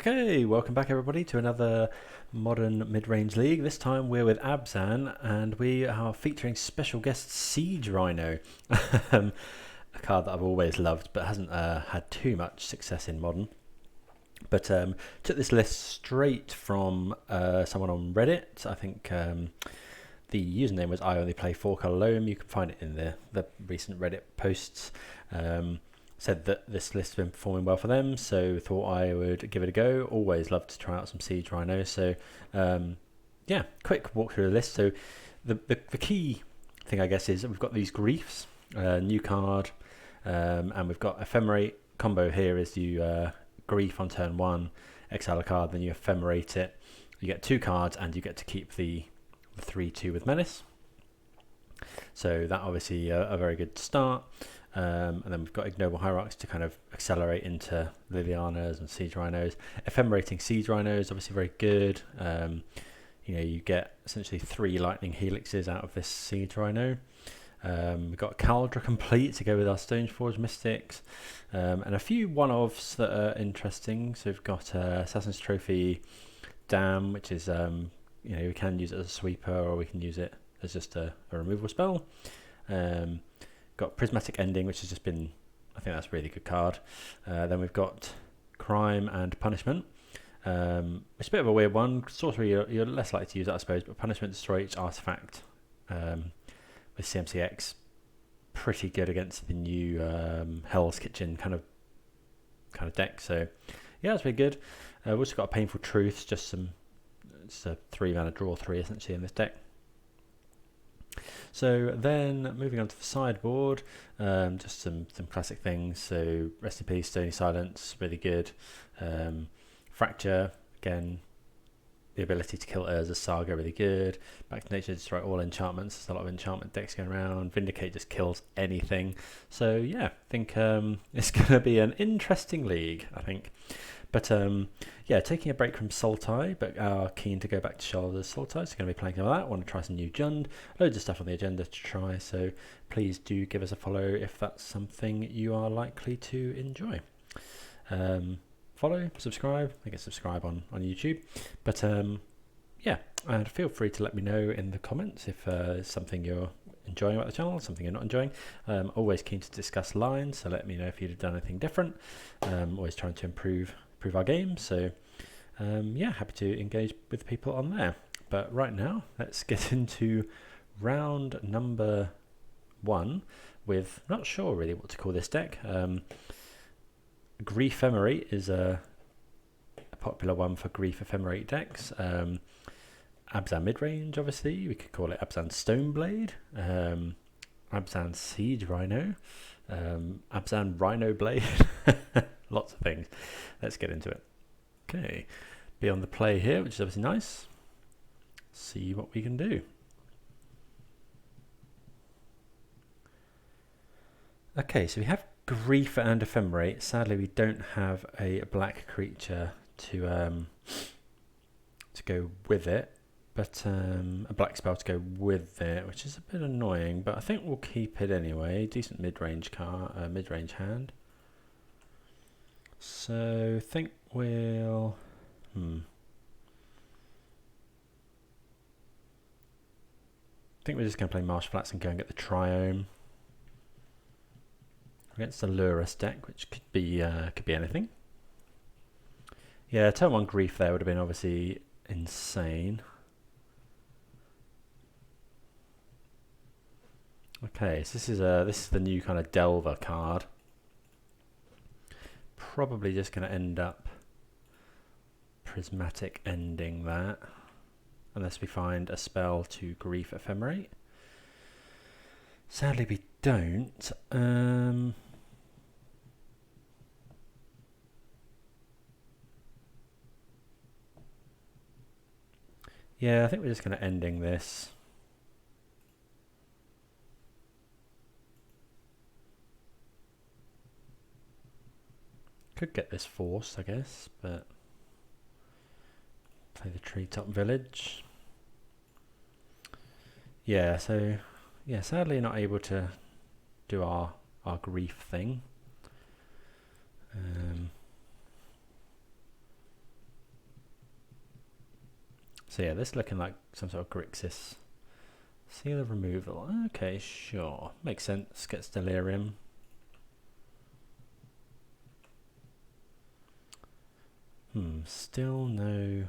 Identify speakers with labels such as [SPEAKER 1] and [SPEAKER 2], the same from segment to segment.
[SPEAKER 1] Okay, welcome back everybody to another modern mid-range league. This time we're with Abzan and we are featuring special guest Siege Rhino, a card that I've always loved but hasn't had too much success in modern. But took this list straight from someone on Reddit. I think the username was I only play 4-color loam. You can find it in the recent Reddit posts. Said that this list has been performing well for them, so thought I would give it a go. Always love to try out some Siege Rhino. So yeah, quick walk through the list. So the key thing I guess is that we've got these Griefs, new card, and we've got Ephemerate. Combo here is you Grief on turn 1, exile a card, then you Ephemerate it. You get 2 cards and you get to keep the 3/2 with Menace. So that obviously a very good start. And then we've got Ignoble Hierarchs to kind of accelerate into Lilianas and Siege Rhinos. Ephemerating Siege Rhinos obviously very good. You know, you get essentially 3 lightning helixes out of this Siege Rhino. We've got Kaldra Compleat to go with our Stoneforge Mystics, and a few one-offs that are interesting. So we've got Assassin's Trophy Dam, which is you know, we can use it as a sweeper or we can use it as just a removal spell. Got Prismatic Ending, which has just been, I think that's a really good card. Then we've got Crime and Punishment. It's a bit of a weird one. Sorcery, you're less likely to use that, I suppose, but Punishment, destroy each artifact with CMCX. Pretty good against the new Hell's Kitchen kind of deck. So yeah, that's really good. We've also got a Painful Truths, just it's a 3-mana draw 3 essentially in this deck. So then moving on to the sideboard, just some classic things. So Rest in Peace, Stony Silence, really good. Fracture, again, the ability to kill Urza's Saga, really good. Back to Nature, destroy all enchantments. There's a lot of enchantment decks going around. Vindicate just kills anything. So yeah, I think it's going to be an interesting league, I think. But yeah, taking a break from Sultai, but are keen to go back to Charlotte's Sultai, so going to be playing some of that. Want to try some new Jund, loads of stuff on the agenda to try, so please do give us a follow if that's something you are likely to enjoy. Follow, subscribe, I guess subscribe on YouTube, but yeah, and feel free to let me know in the comments if something you're enjoying about the channel, something you're not enjoying. Always keen to discuss lines, so let me know if you'd have done anything different. Always trying to improve our game, so yeah, happy to engage with people on there. But right now, let's get into round number 1 with, not sure really what to call this deck. Griefemerate is a popular one for Grief Ephemerate decks. Abzan Midrange, obviously, we could call it Abzan Stoneblade, Abzan Siege Rhino, Abzan Rhino Blade. Lots of things. Let's get into it. Okay, be on the play here, which is obviously nice. See what we can do. Okay, so we have Grief and Ephemerate. Sadly, we don't have a black creature to go with it, but a black spell to go with it, which is a bit annoying. But I think we'll keep it anyway. Decent mid-range mid-range hand. So I think we'll I think we're just going to play Marsh Flats and go and get the Triome against the Lurus deck, which could be anything. Yeah, turn 1 Grief there would have been obviously insane. Okay, so this is the new kind of Delver card. Probably just going to end up Prismatic Ending that, unless we find a spell to Grief Ephemerate. Sadly, we don't. Yeah, I think we're just going to ending this. Could get this force, I guess, but play the Treetop Village. Yeah, so yeah, sadly not able to do our Grief thing. So yeah, this looking like some sort of Grixis. Seal of removal. Okay, sure. Makes sense. Gets Delirium. Still no...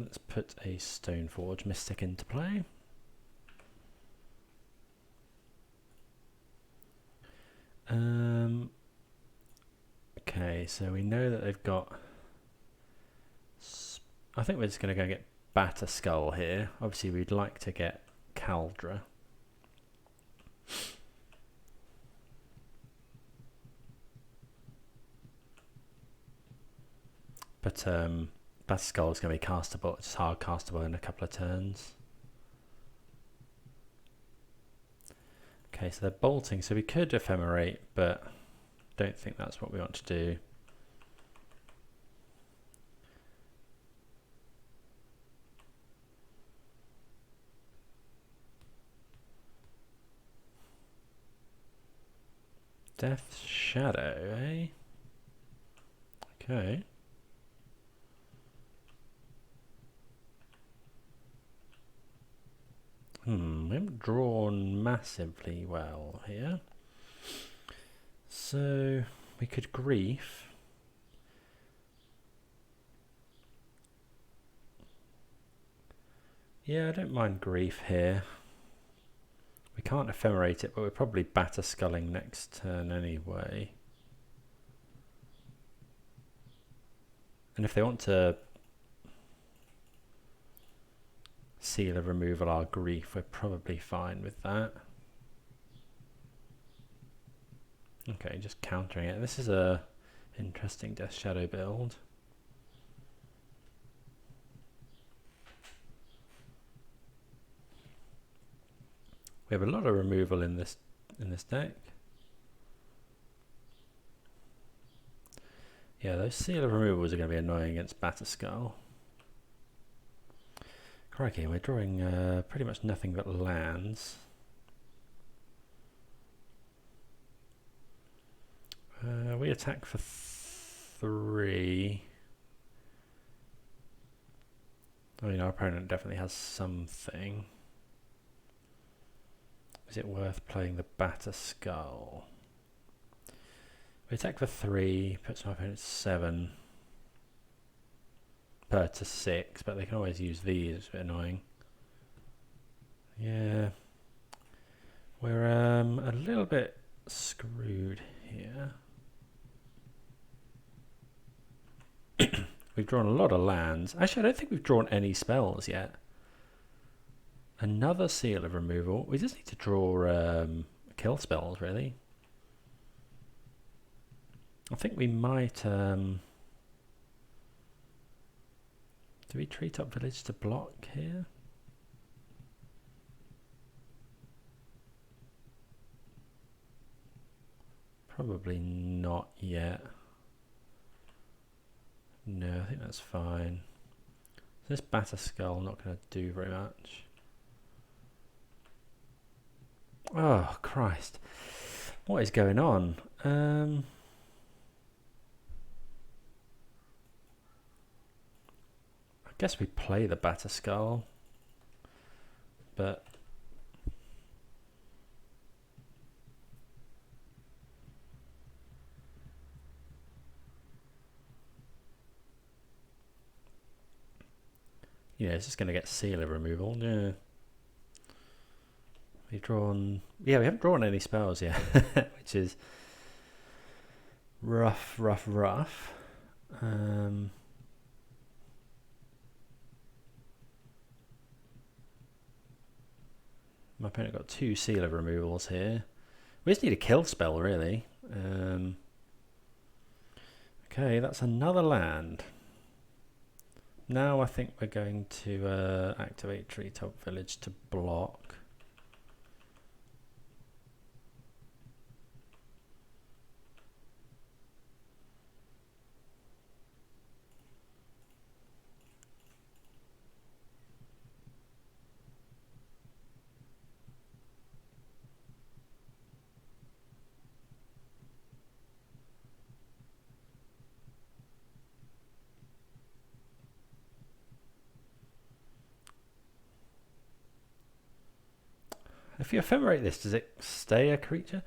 [SPEAKER 1] Let's put a Stoneforge Mystic into play. Okay, so we know that they've got... I think we're just going to go get Batterskull here. Obviously, we'd like to get Kaldra. But Batterskull is going to be castable. It's hard castable in a couple of turns. Okay, so they're bolting. So we could Ephemerate, but don't think that's what we want to do. Death's Shadow, eh? Okay. We haven't drawn massively well here. So we could Grief. Yeah, I don't mind Grief here. We can't Ephemerate it, but we're probably Batterskulling next turn anyway. And if they want to Seal of removal our Grief, we're probably fine with that. Okay, just countering it. This is a interesting Death Shadow build. We have a lot of removal in this deck. Yeah, those Seal of removals are going to be annoying against Batterskull. Crikey, we're drawing pretty much nothing but lands. We attack for 3. I mean, our opponent definitely has something. Is it worth playing the Batterskull? We attack for 3, puts my opponent 7. To 6, but they can always use these. It's a bit annoying. Yeah, we're a little bit screwed here. We've drawn a lot of lands. Actually, I don't think we've drawn any spells yet. Another Seal of removal. We just need to draw kill spells, really. I think we might... do we Treetop Village to block here? Probably not yet. No, I think that's fine. This Batterskull not going to do very much. Oh, Christ. What is going on? I guess we play the Batterskull, but yeah, it's just going to get Seal of removal. Yeah, we've drawn. Yeah, we haven't drawn any spells yet, which is rough. My opponent got 2 Seal of removals here. We just need a kill spell, really. Okay, that's another land. Now I think we're going to activate Treetop Village to block. If you ephemerate this, does it stay a creature?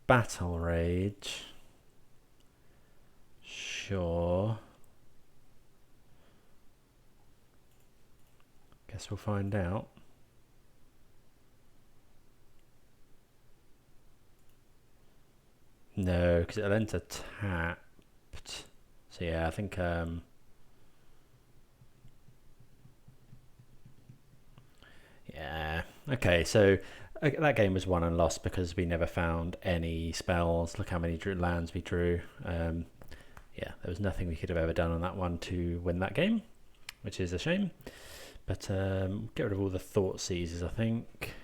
[SPEAKER 1] Battle Rage. Sure. Guess we'll find out. No, because it'll enter tapped. So yeah, I think yeah. Okay, so that game was won and lost because we never found any spells. Look how many lands we drew. Yeah, there was nothing we could have ever done on that one to win that game, which is a shame. But get rid of all the Thoughtseizes, I think.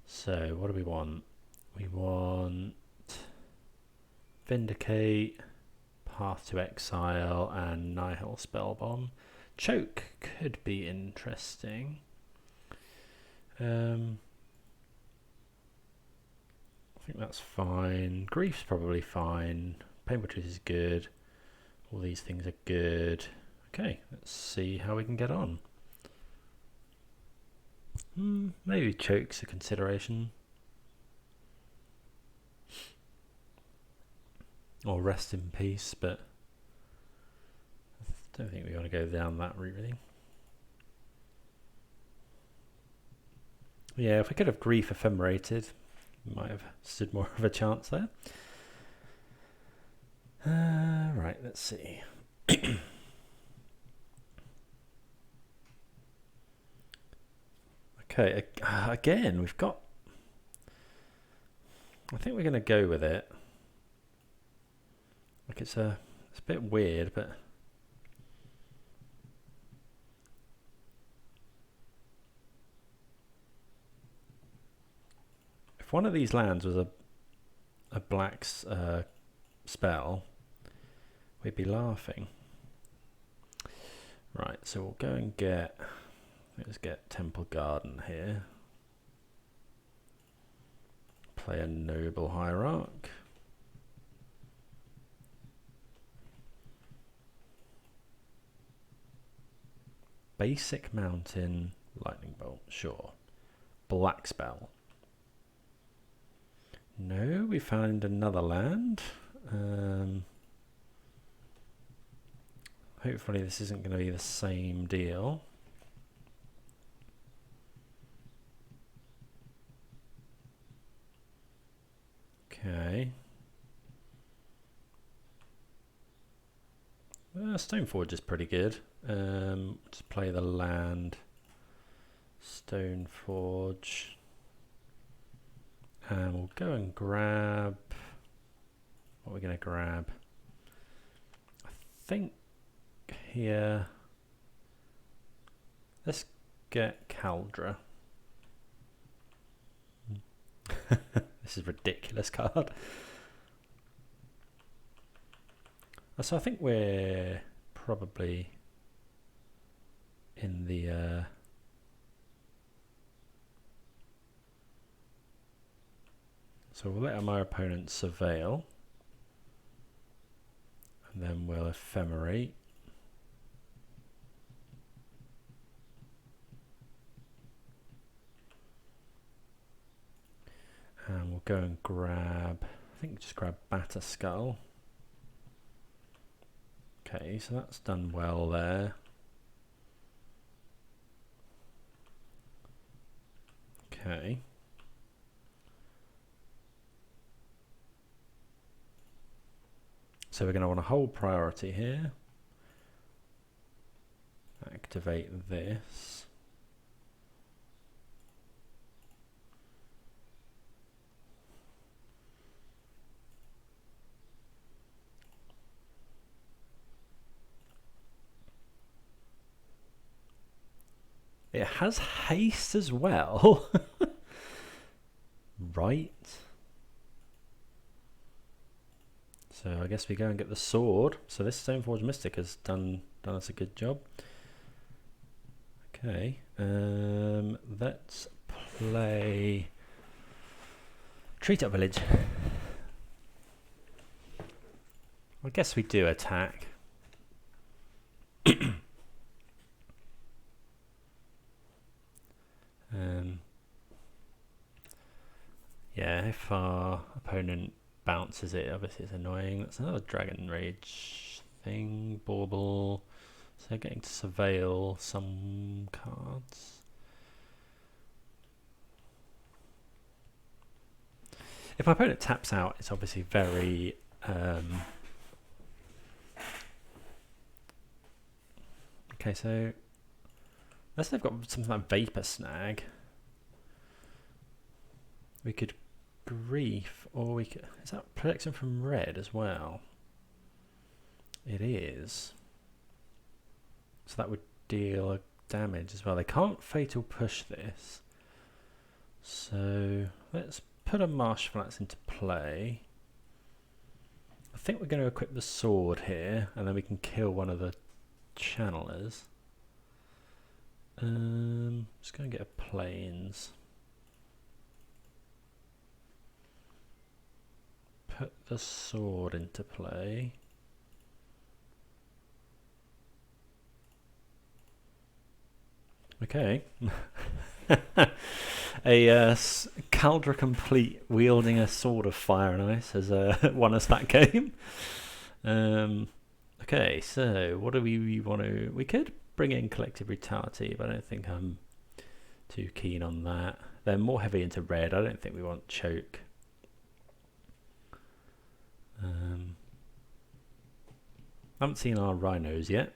[SPEAKER 1] So what do we want? We want Vindicate, Path to Exile, and Nihil Spellbomb. Choke could be interesting. I think that's fine. Grief's probably fine. Painful Truth is good. All these things are good. Okay, let's see how we can get on. Maybe Choke's a consideration. Or Rest in Peace, but I don't think we want to go down that route really. Yeah, if we could have Grief ephemerated, we might have stood more of a chance there. Right, let's see. Okay, again, we've got... I think we're going to go with it. Like it's a bit weird, but... If one of these lands was a black spell, we'd be laughing. Right, so we'll go and get... Let's get Temple Garden here. Play a Ignoble Hierarch. Basic Mountain, Lightning Bolt, sure. Black Spell. No, we found another land. Hopefully this isn't going to be the same deal. Okay. Stoneforge is pretty good. Just play the land. Stoneforge. And we'll go and grab... What are we going to grab? I think here... Let's get Kaldra. This is a ridiculous card. So I think we're probably in the... So we'll let my opponent surveil. And then we'll ephemerate. And we'll go and grab, I think just grab Batterskull. Okay, so that's done well there. Okay. So we're going to want to hold priority here. Activate this. It has haste as well. Right. So I guess we go and get the sword. So this Stoneforge Mystic has done us a good job. Okay. Let's play Treetop Village. I guess we do attack. Yeah, if our opponent bounces it, obviously it's annoying. That's another Dragon Rage thing. Bauble. So getting to surveil some cards. If my opponent taps out, it's obviously very okay, so unless they've got something like Vapor Snag, we could Grief, or we could, is that protection from red as well? It is. So that would deal damage as well. They can't Fatal Push this. So let's put a Marsh Flats into play. I think we're going to equip the sword here, and then we can kill one of the channelers. Just going to get a plains. Put the sword into play. Okay. A Kaldra Compleat wielding a sword of fire and ice has won us that game. Okay, so what do we want to... We could bring in Collective Brutality, but I don't think I'm too keen on that. They're more heavy into red. I don't think we want Choke. I haven't seen our rhinos yet.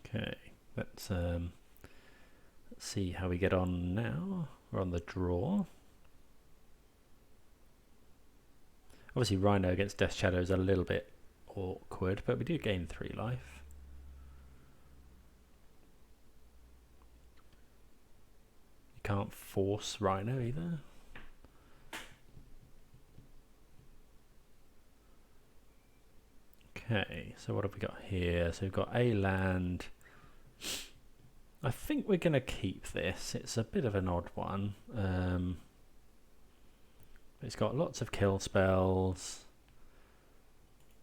[SPEAKER 1] Okay, let's see how we get on now. We're on the draw. Obviously Rhino against Death Shadow is a little bit awkward, but we do gain 3 life. You can't force Rhino either. Okay, so what have we got here? So we've got a land. I think we're going to keep this. It's a bit of an odd one. It's got lots of kill spells.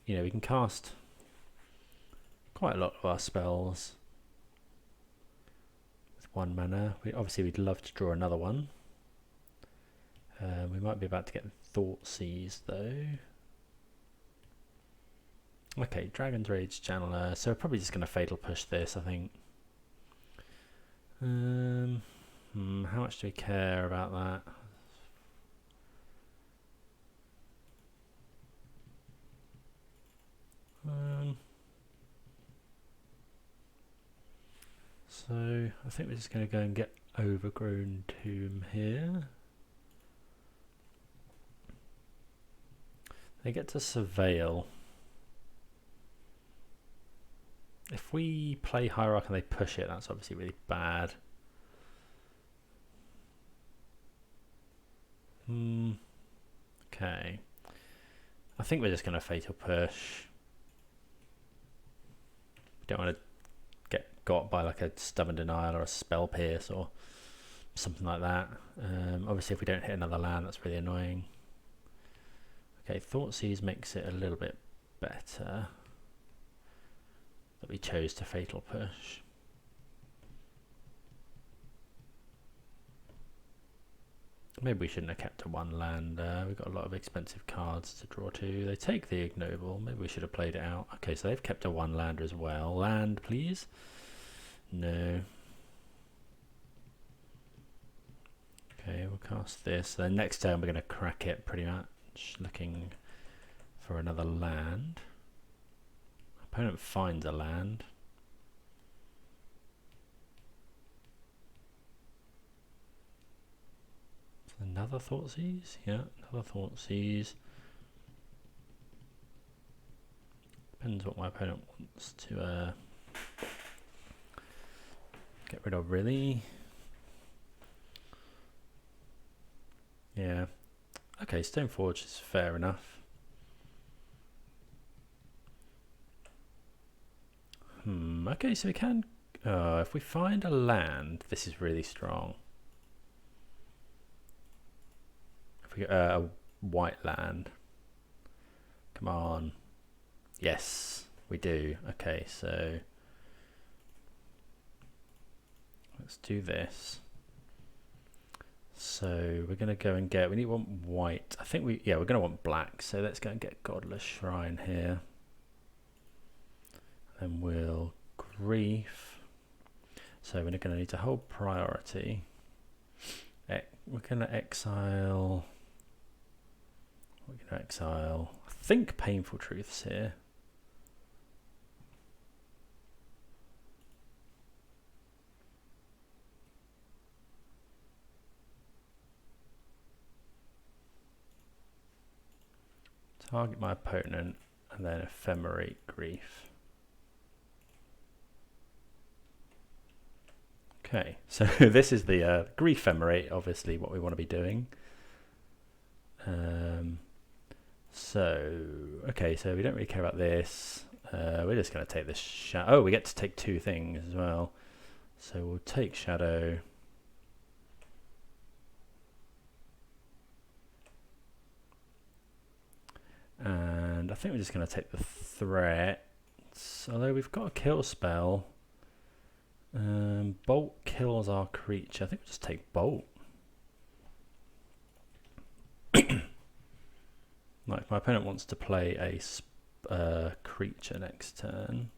[SPEAKER 1] You know, we can cast quite a lot of our spells with 1 mana. Obviously, we'd love to draw another one. We might be about to get Thoughtseize though. Okay, Dragon's Rage Channeler. So we're probably just going to Fatal Push this, I think. How much do we care about that? So I think we're just going to go and get Overgrown Tomb here. They get to surveil. If we play Hierarch and they push it, that's obviously really bad. Okay. I think we're just going to Fatal Push. We don't want to get got by like a Stubborn Denial or a Spell Pierce or something like that. Obviously if we don't hit another land, that's really annoying. Okay, Thoughtseize makes it a little bit better that we chose to Fatal Push. Maybe we shouldn't have kept a 1 land. We've got a lot of expensive cards to draw to. They take the Ignoble. Maybe we should have played it out. Okay, so they've kept a 1 lander as well. Land, please. No. Okay, we'll cast this. Then next turn we're going to crack it pretty much, looking for another land. Opponent finds a land. Another Thoughtseize? Yeah, another Thoughtseize. Depends what my opponent wants to get rid of, really. Yeah. Okay, Stoneforge is fair enough. Okay, so we can... if we find a land, this is really strong. If we get a white land. Come on. Yes. We do. Okay, so let's do this. So we're going to go and get, we need one white. I think we're going to want black. So let's go and get Godless Shrine here. Then we'll grief. So we're going to need to hold priority. We're going to exile. We're going to exile, I think, Painful Truths here. Target my opponent and then Ephemerate Grief. Okay, so this is the Griefemerate, obviously what we want to be doing. Okay, so we don't really care about this. We're just going to take this shadow. Oh, we get to take two things as well. So we'll take shadow. And I think we're just going to take the threats. Although we've got a kill spell. Bolt kills our creature. I think we'll just take Bolt. Like, if my opponent wants to play a creature next turn,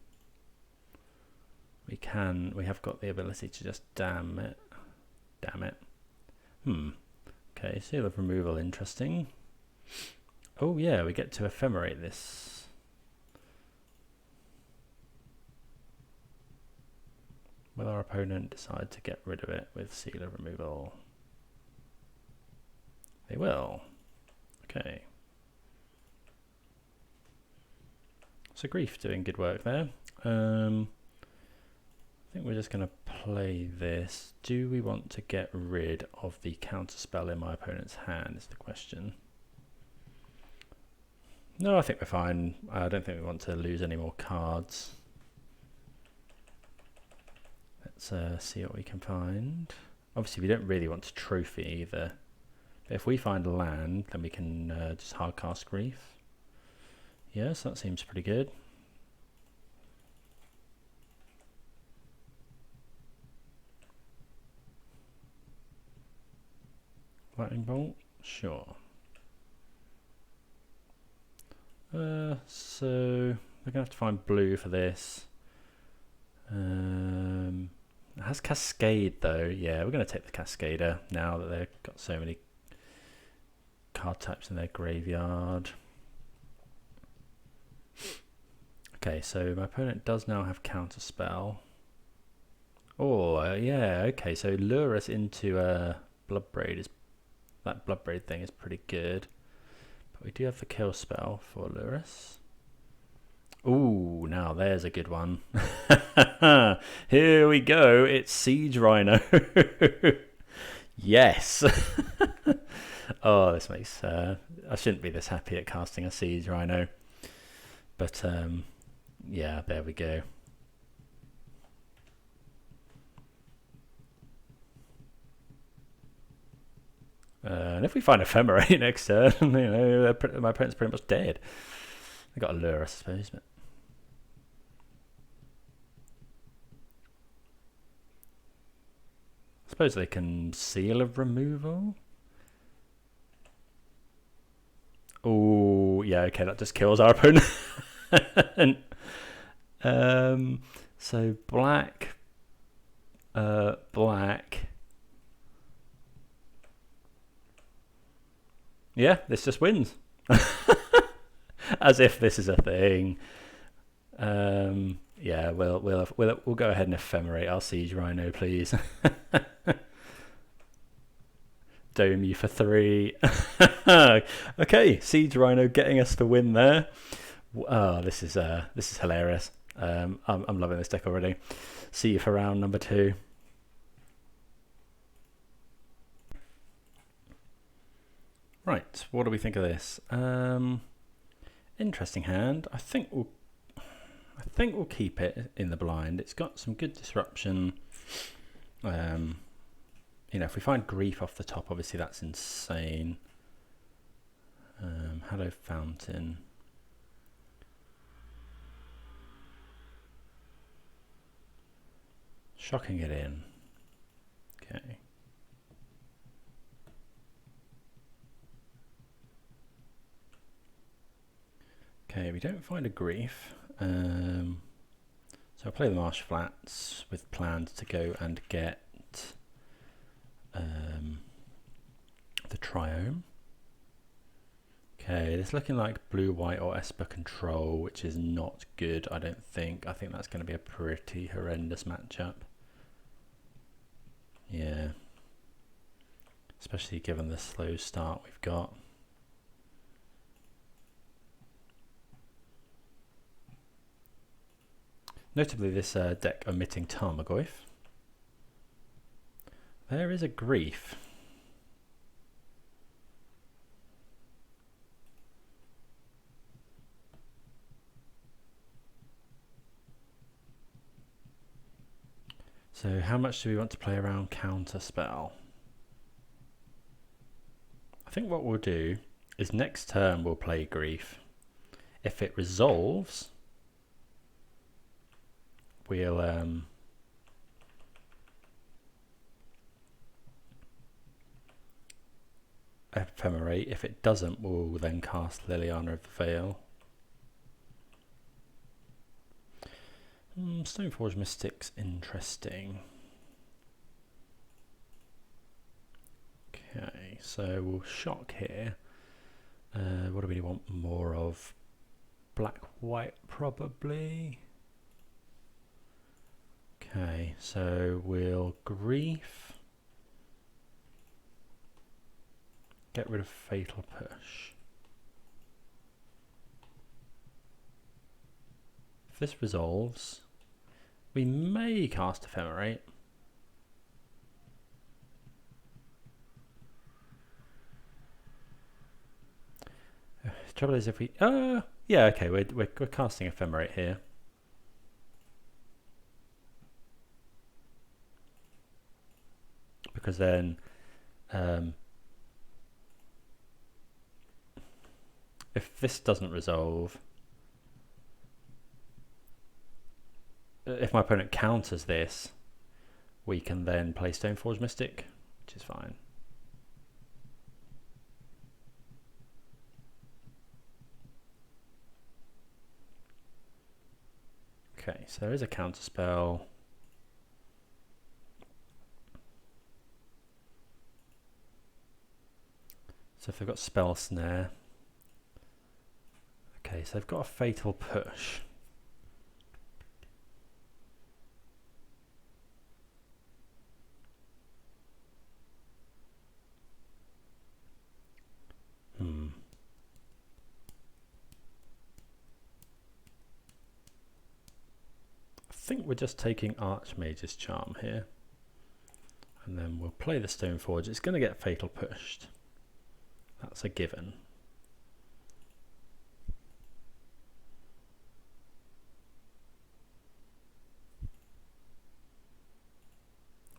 [SPEAKER 1] we have got the ability to just damn it. Okay, Seal of Removal, interesting. Oh yeah, we get to Ephemerate this. Will our opponent decide to get rid of it with Seal of Removal? They will. Okay. So Grief doing good work there. I think we're just going to play this. Do we want to get rid of the counterspell in my opponent's hand is the question. No, I think we're fine. I don't think we want to lose any more cards. Let's see what we can find. Obviously, we don't really want to trophy either. But if we find a land, then we can just hardcast Grief. Yes, that seems pretty good. Lightning Bolt? Sure. So we're going to have to find blue for this. It has Cascade though. Yeah, we're going to take the Cascader now that they've got so many card types in their graveyard. Okay, so my opponent does now have Counterspell. Oh, yeah, okay, so lure us into Bloodbraid is that Bloodbraid thing is pretty good. But we do have the kill spell for Lurus. Ooh, now there's a good one. Here we go. It's Siege Rhino. Yes. Oh, this makes... I shouldn't be this happy at casting a Siege Rhino. But, yeah, there we go. And if we find Ephemerate next turn, you know, my opponent's pretty much dead. I got a lure, I suppose, but I suppose they can Seal of Removal. Oh, yeah, okay, that just kills our opponent. So black, black. Yeah, this just wins. As if this is a thing. Yeah, we'll go ahead and Ephemerate our Siege Rhino, please. Dome you for 3. Okay, Siege Rhino getting us the win there. Oh, this is hilarious. I'm loving this deck already. See you for round number 2. Right, what do we think of this? Interesting hand. I think we'll keep it in the blind. It's got some good disruption. You know, if we find Grief off the top, obviously that's insane. Hello Fountain. Shocking it in. Okay. Okay, we don't find a grief. So I'll play the Marsh Flats with plans to go and get the Triome. Okay, it's looking like blue, white or Esper control, which is not good, I don't think. I think that's going to be a pretty horrendous matchup. Yeah. Especially given the slow start we've got. Notably, this deck omitting Tarmogoyf. There is a Grief. So how much do we want to play around Counterspell? I think what we'll do is next turn we'll play Grief. If it resolves, we'll Ephemerate. If it doesn't, we'll then cast Liliana of the Veil. Stoneforge Mystic's interesting. Okay, so we'll shock here. What do we want more of? Black, white, probably. Okay, so we'll Grief. Get rid of Fatal Push. If this resolves, we may cast Ephemerate. The trouble is if we... yeah, okay, we're casting Ephemerate here. Because then... if this doesn't resolve... if my opponent counters this, we can then play Stoneforge Mystic, which is fine. Okay, so there is a counter spell. So if they've got Spell Snare. Okay, so they've got a Fatal Push. I think we're just taking Archmage's Charm here. And then we'll play the Stoneforge. It's going to get Fatal Pushed. That's a given.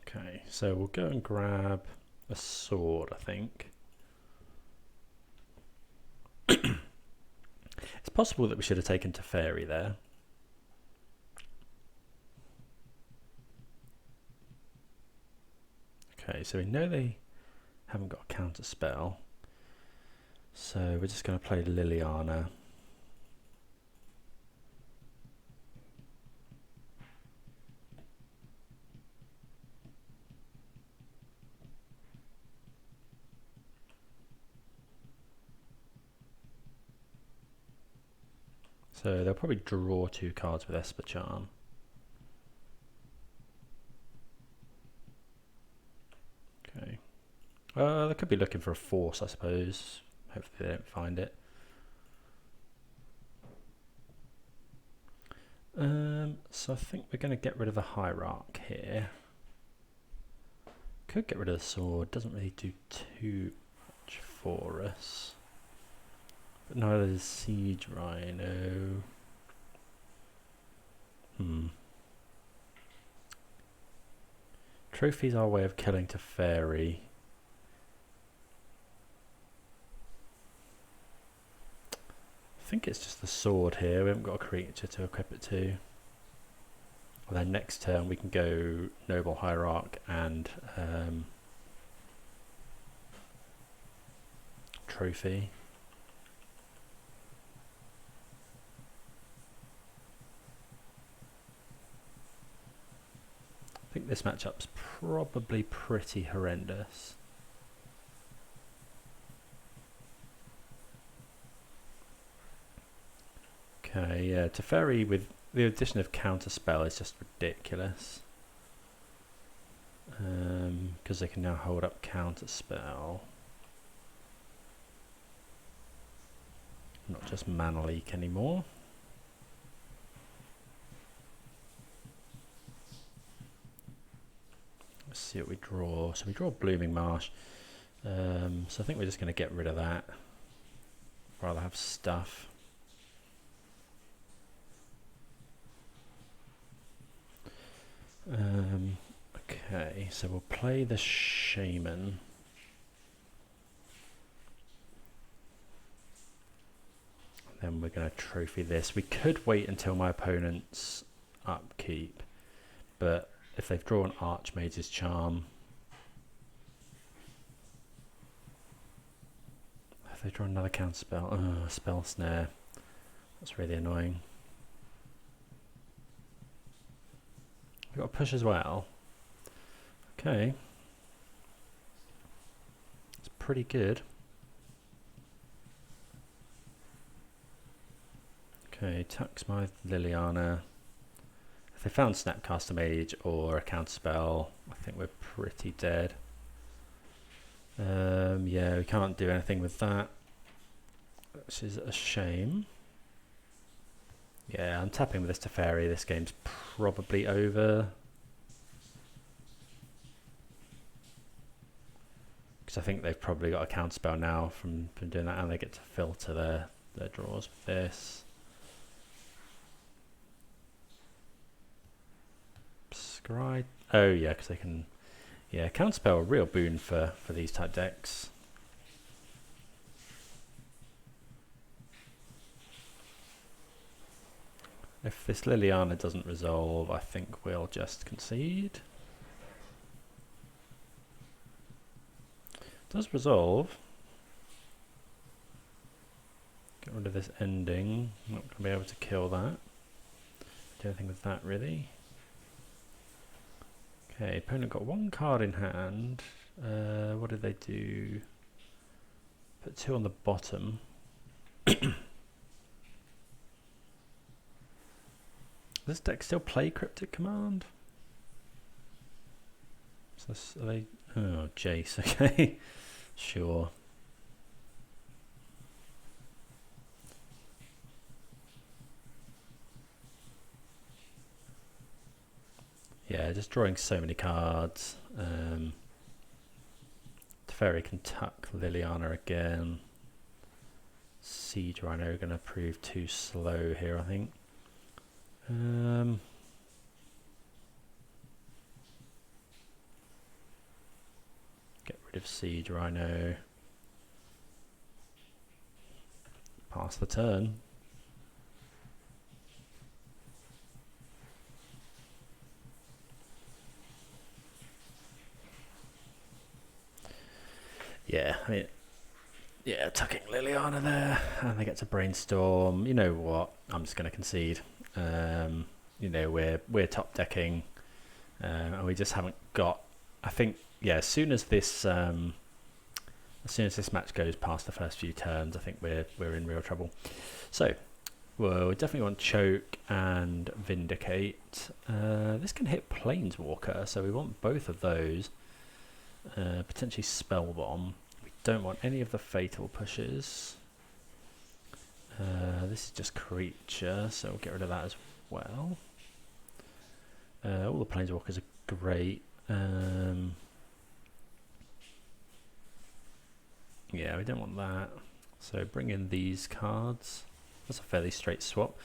[SPEAKER 1] Okay, so we'll go and grab a sword, I think. It's possible that we should have taken Teferi there. Okay, so we know they haven't got a counter spell. So we're just going to play Liliana. So they'll probably draw 2 cards with Esper Charm. Okay. They could be looking for a force, I suppose. Hopefully they don't find it. So I think we're going to get rid of the Hierarch here. Could get rid of the sword. Doesn't really do too much for us. But neither does Siege Rhino. Trophy's our way of killing Teferi. I think it's just the sword here. We haven't got a creature to equip it to. then next turn we can go Ignoble Hierarch and Trophy. I think this matchup's probably pretty horrendous. Okay, yeah, Teferi with the addition of Counterspell is just ridiculous. Because they can now hold up Counterspell. Not just Mana Leak anymore. Let's see what we draw. So we draw Blooming Marsh. So I think we're just going to get rid of that. Rather have stuff. Okay, so we'll play the Shaman. Then we're going to trophy this. We could wait until my opponent's upkeep, but if they've drawn Archmage's Charm, if they draw another counterspell, Spell Snare, that's really annoying. We've got a push as well. Okay. It's pretty good. Okay, tucks my Liliana. If they found Snapcaster Mage or a counterspell, I think we're pretty dead. Yeah, we can't do anything with that, which is a shame. Yeah, I'm tapping with this Teferi. This game's probably over. Because I think they've probably got a counterspell now from doing that, and they get to filter their draws with this. Scry. Oh yeah, because they can. Yeah, counterspell a real boon for these type decks. If this Liliana doesn't resolve, I think we'll just concede. Does resolve. Get rid of this ending. Not going to be able to kill that. Do anything with that really. Okay, opponent got one card in hand. What did they do? Put two on the bottom. Does this deck still play Cryptic Command? So this, are they? Oh, Jace. Okay, sure. Yeah, just drawing so many cards. Teferi can tuck Liliana again. Siege Rhino going to prove too slow here, I think. Get rid of Siege Rhino. Pass the turn. Yeah, I mean, yeah, tucking Liliana there, and they get to brainstorm. You know what? I'm just going to concede. You know, we're top decking, and we just haven't got. I think, yeah, as soon as this match goes past the first few turns, I think we're in real trouble. So, well, we definitely want Choke and Vindicate. This can hit Planeswalker, so we want both of those. Potentially Spellbomb. We don't want any of the fatal pushes. This is just creature, so we'll get rid of that as well. All the Planeswalkers are great. Yeah, we don't want that. So bring in these cards. That's a fairly straight swap.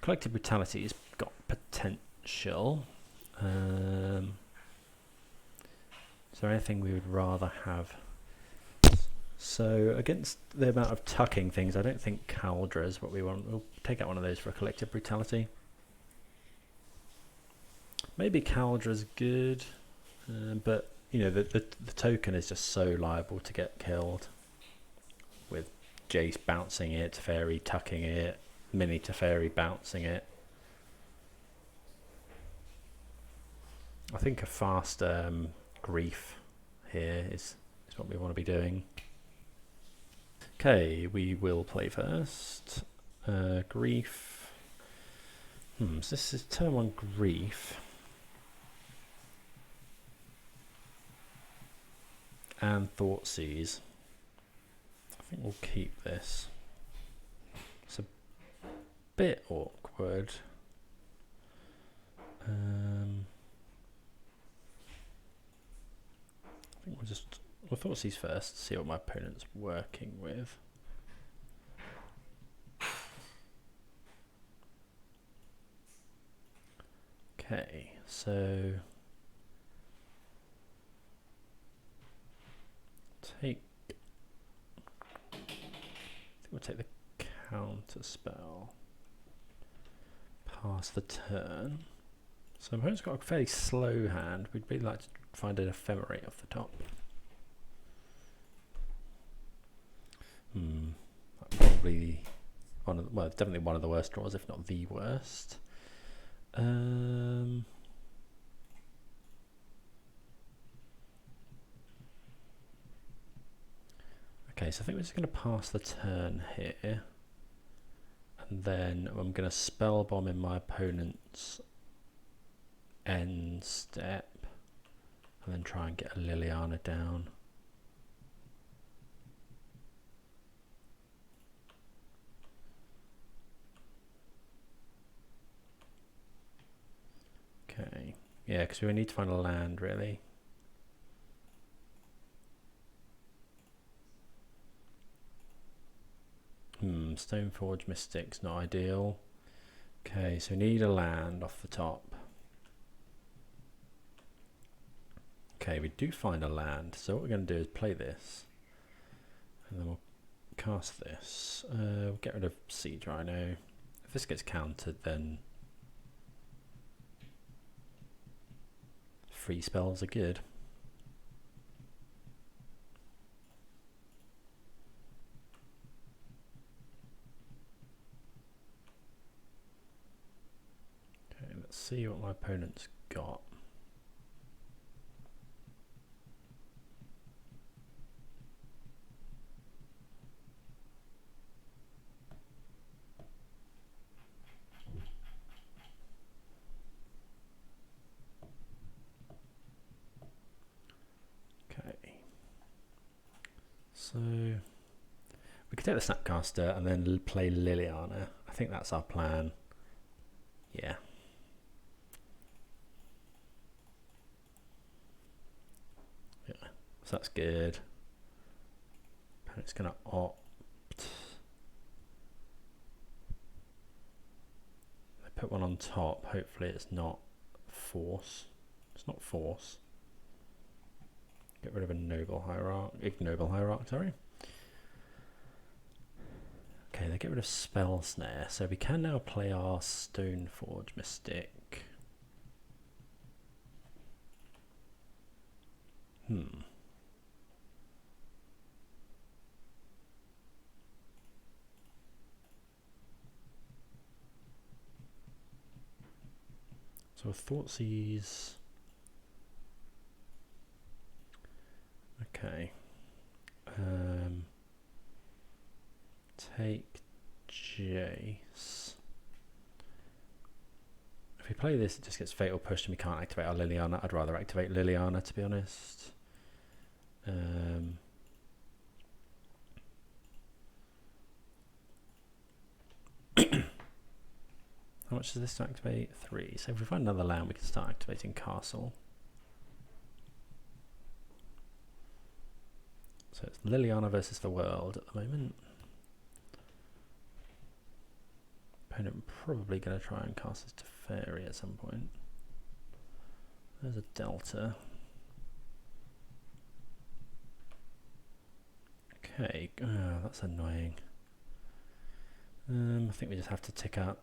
[SPEAKER 1] Collective Brutality's got potential. Is there anything we would rather have? So against the amount of tucking things, I don't think Kaldra is what we want. We'll take out one of those for a Collective Brutality. Maybe Kaldra's good, but you know the token is just so liable to get killed with Jace bouncing it, Teferi tucking it, Mini Teferi bouncing it. I think a fast grief here is what we want to be doing. Okay, we will play first. Grief. So this is turn 1 grief. And Thoughtseize. I think we'll keep this. It's a bit awkward. I think we'll Thoughtseize first, see what my opponent's working with. Okay, so I think we'll take the counter spell. Pass the turn. So my opponent's got a fairly slow hand. We'd really like to find an Ephemerate off the top. Probably well, definitely one of the worst draws, if not the worst. Okay, so I think we're just going to pass the turn here, and then I'm going to Spellbomb in my opponent's end step, and then try and get a Liliana down. Okay, yeah, because we need to find a land, really. Stoneforge Mystic's not ideal. Okay, so we need a land off the top. Okay, we do find a land, so what we're going to do is play this, and then we'll cast this. We'll get rid of Siege Rhino. If this gets countered, then free spells are good. Okay, let's see what my opponent's got. So we could take the Snapcaster and then play Liliana. I think that's our plan. Yeah. Yeah, so that's good. It's going to opt. I put one on top. Hopefully it's not force. It's not force. Get rid of Ignoble Hierarch, sorry. Okay, they get rid of Spell Snare, so we can now play our Stoneforge Mystic. So Thoughtseize. Okay. Take Jace. If we play this, it just gets fatal pushed and we can't activate our Liliana. I'd rather activate Liliana, to be honest. How much is this to activate? 3. So if we find another land, we can start activating Castle. So it's Liliana versus the world at the moment. Opponent probably going to try and cast this Teferi at some point. There's a Delta. Okay, that's annoying. I think we just have to tick up.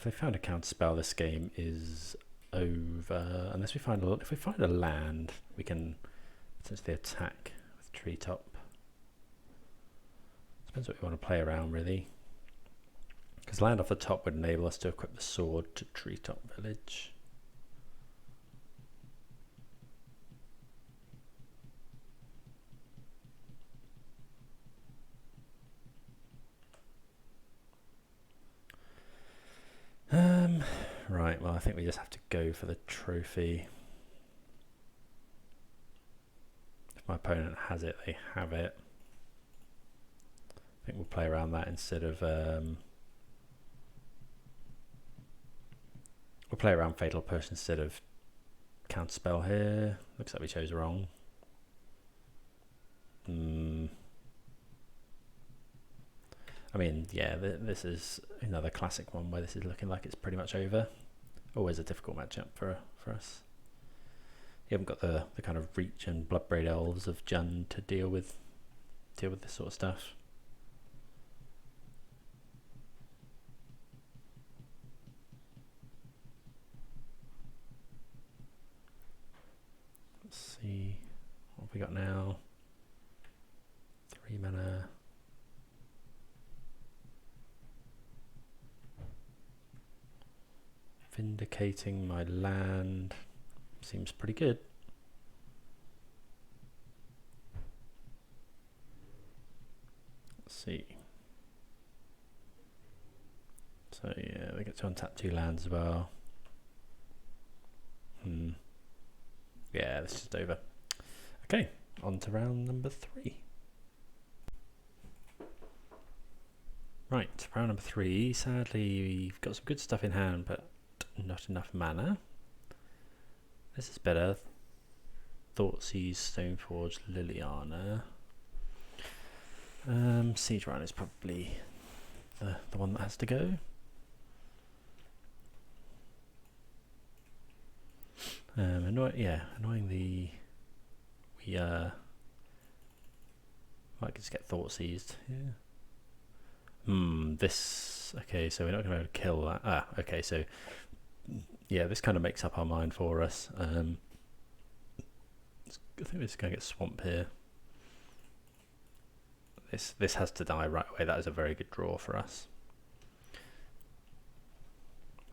[SPEAKER 1] if they found a counter spell, this game is over. Unless we find if we find a land, we can potentially attack with Treetop. Depends what we want to play around, really. Because land off the top would enable us to equip the sword to Treetop Village. Right, well, I think we just have to go for the trophy. If my opponent has it, they have it. I think we'll play around that instead of... we'll play around Fatal Push instead of Counterspell here. Looks like we chose wrong. I mean, yeah, this is another classic one where this is looking like it's pretty much over. Always a difficult matchup for us. You haven't got the kind of reach and Bloodbraid Elves of Jund to deal with this sort of stuff. Let's see, what have we got now? 3 mana. Vindicating my land seems pretty good. Let's see. So yeah, we get to untap 2 lands as well. Yeah, this is just over. Okay, on to round number 3. Right, round number 3. Sadly, we've got some good stuff in hand, but not enough mana. This is better. Thoughtseize, Stoneforge, Liliana. Siege Rhino is probably the one that has to go. Annoyingly, we might just get Thoughtseized. Yeah. This. Okay, so we're not going to be able to kill that. Okay, so yeah, this kind of makes up our mind for us. I think we're just going to get Swamp here. This has to die right away. That is a very good draw for us.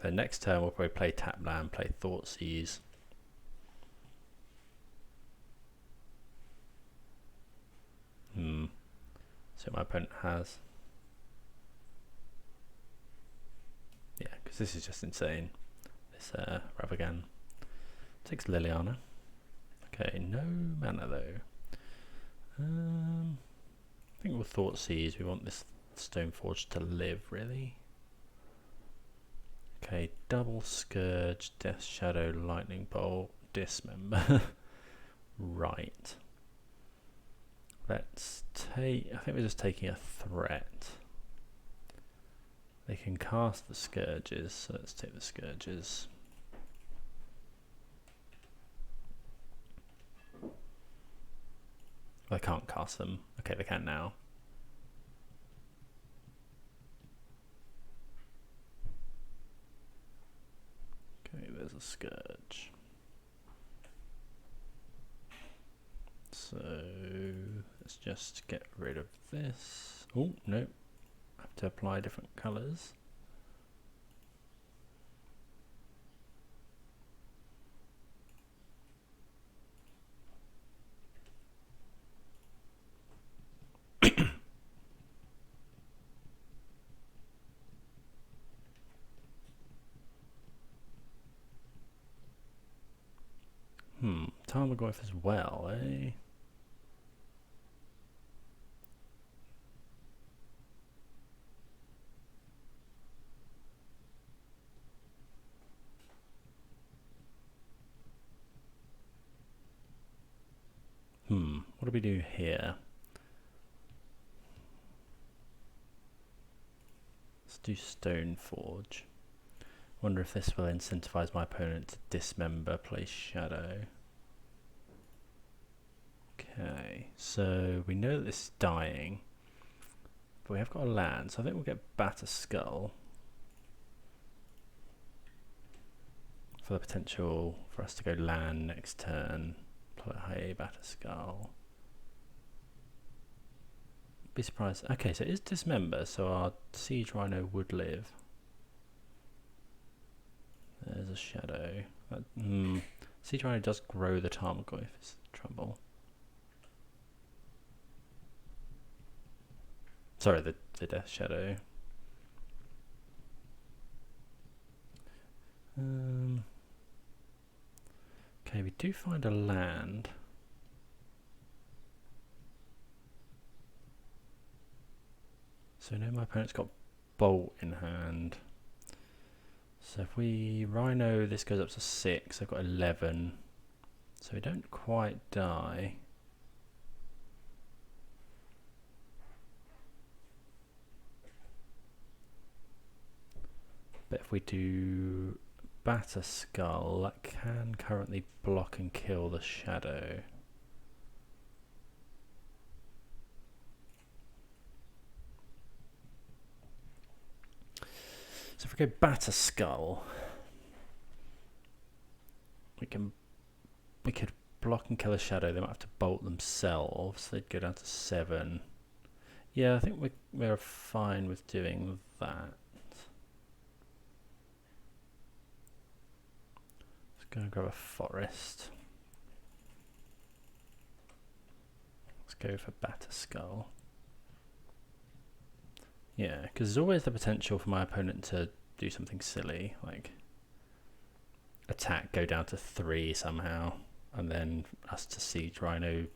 [SPEAKER 1] The next turn we'll probably play tap land, play Thoughtseize. So my opponent has. Yeah, because this is just insane. This Ravagan takes Liliana. Okay, no mana though. I think with Thoughtseize we want this Stoneforge to live, really. Okay, double Scourge, Death Shadow, Lightning Bolt, Dismember. Right. Let's take... I think we're just taking a threat. They can cast the Scourges, so let's take the Scourges. They can't cast them. Okay, they can now. Okay, there's a Scourge. So let's just get rid of this. Oh, no. I have to apply different colours. Tarmogoyf as well, eh? What do we do here? Let's do Stoneforge. Wonder if this will incentivize my opponent to dismember, play Shadow. Okay, so we know that this is dying, but we have got a land, so I think we'll get Batterskull. for the potential for us to go land next turn. Play Batterskull. Be surprised. Okay, so it is Dismember, so our Siege Rhino would live. There's a shadow. Siege Rhino does grow the Tarmogoyf, is the trouble. Sorry, the Death Shadow. Okay, we do find a land. So now my opponent's got Bolt in hand. So if we Rhino, this goes up to 6. I've got 11. So we don't quite die. But if we do Batterskull, that can currently block and kill the shadow. So if we go Batterskull, we could block and kill a shadow. They might have to bolt themselves. They'd go down to 7. Yeah, I think we're fine with doing that. Let's go and grab a forest. Let's go for Batterskull. Yeah, because there's always the potential for my opponent to do something silly, like attack, go down to 3 somehow, and then us to Siege Rhino,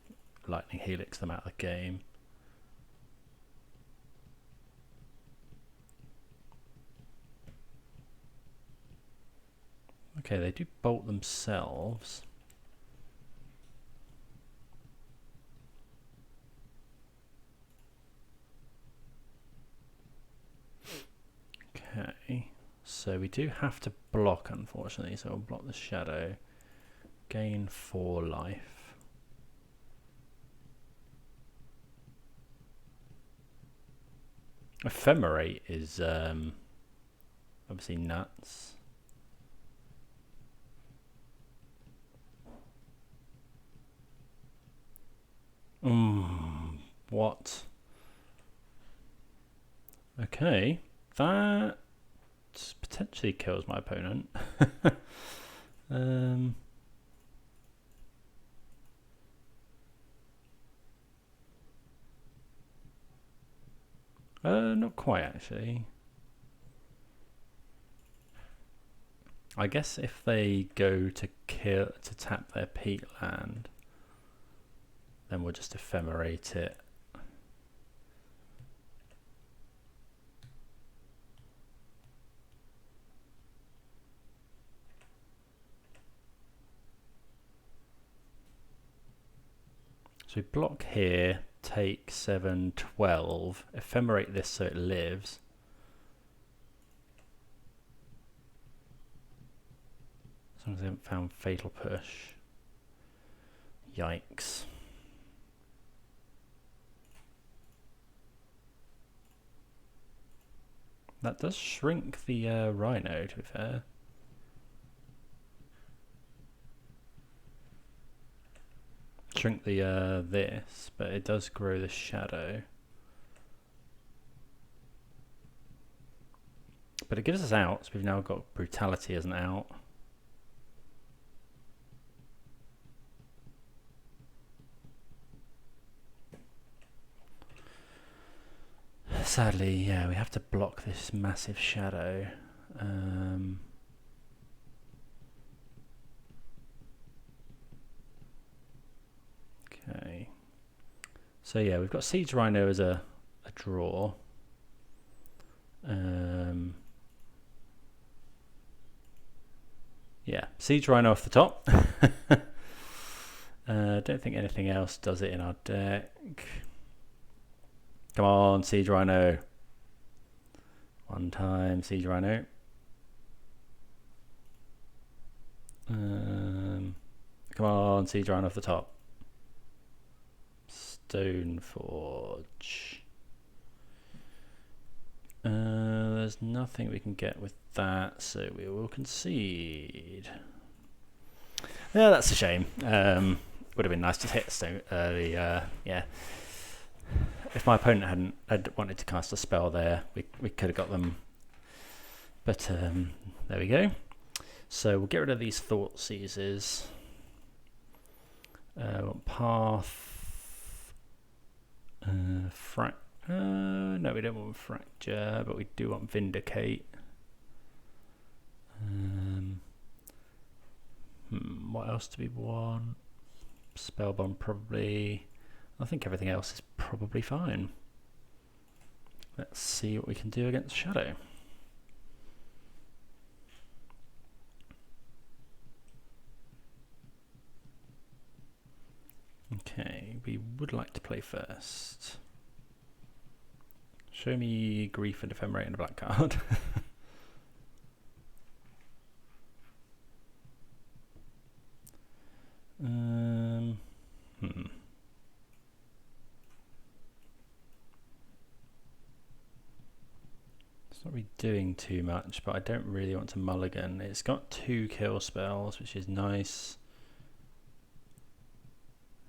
[SPEAKER 1] Lightning Helix them out of the game. Okay, they do bolt themselves. Okay, so we do have to block, unfortunately, so we'll block the shadow. Gain 4 life. Ephemerate is obviously nuts. What? Okay, that potentially kills my opponent. Not quite actually. I guess if they go to tap their peat land, then we'll just ephemerate it. So we block here, take 7, 12, ephemerate this so it lives. As long as they haven't found Fatal Push. Yikes. That does shrink the Rhino, to be fair. Shrink the this, but it does grow the shadow. But it gives us out, so we've now got Brutality as an out. Sadly, yeah, we have to block this massive shadow. Okay. So yeah, we've got Siege Rhino as a draw. Yeah, Siege Rhino off the top. Don't think anything else does it in our deck. Come on, Siege Rhino. One time, Siege Rhino. Come on, Siege Rhino off the top. Stoneforge. There's nothing we can get with that, so we will concede. Yeah, that's a shame. Would have been nice to hit Stone. Yeah. If my opponent had wanted to cast a spell there, we could have got them. But there we go. So we'll get rid of these Thoughtseizes. Path. No, we don't want Fracture, but we do want Vindicate. What else do we want? Spellbomb probably. I think everything else is probably fine. Let's see what we can do against Shadow. Okay, we would like to play first. Show me Grief and Ephemerate and a black card. It's not really doing too much, but I don't really want to mulligan. It's got 2 kill spells, which is nice.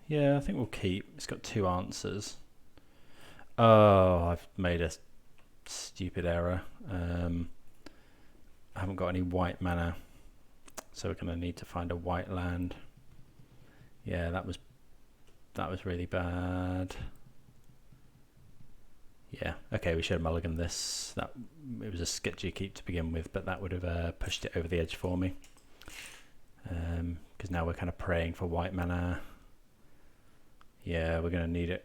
[SPEAKER 1] Yeah, I think we'll keep. It's got 2 answers. Oh, I've made a stupid error. I haven't got any white mana, so we're going to need to find a white land. Yeah, that was really bad. Yeah, okay, we should have mulliganed this. It was a sketchy keep to begin with, but that would have pushed it over the edge for me. Because now we're kind of praying for white mana. Yeah, we're going to need it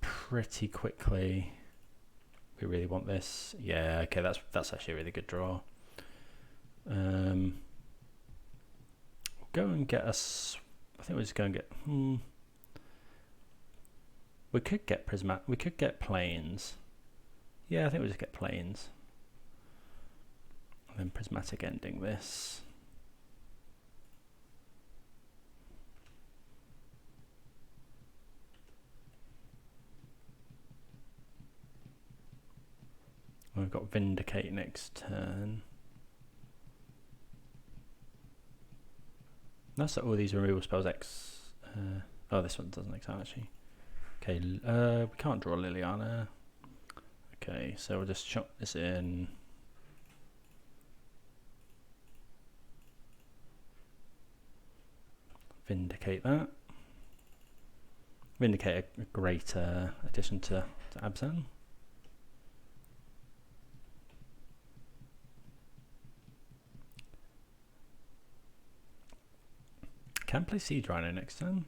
[SPEAKER 1] pretty quickly. We really want this. Yeah, okay, that's actually a really good draw. We'll go and get us. I think we'll just go and get. We could get Prismatic. We could get Plains. Yeah, I think we'll just get Plains. And then Prismatic Ending this. We've got Vindicate next turn. That's all these removal spells oh, this one doesn't exile actually. Okay, we can't draw Liliana. Okay, so we'll just chop this in. Vindicate that. Vindicate a great addition to Abzan. Can play Siege Rhino next turn.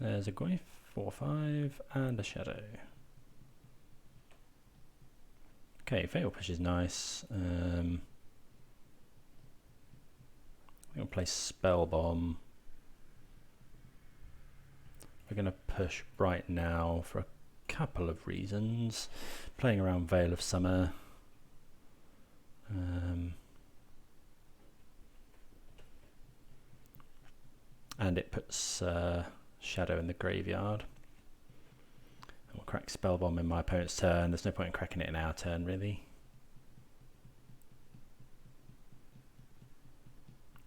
[SPEAKER 1] There's a Grief, 4/5, and a Shadow. Okay, Fatal Push is nice. I'm going to play Spellbomb. We're going to push right now for a couple of reasons. Playing around Veil of Summer. And it puts Shadow in the graveyard. And we'll crack Spellbomb in my opponent's turn. There's no point in cracking it in our turn, really.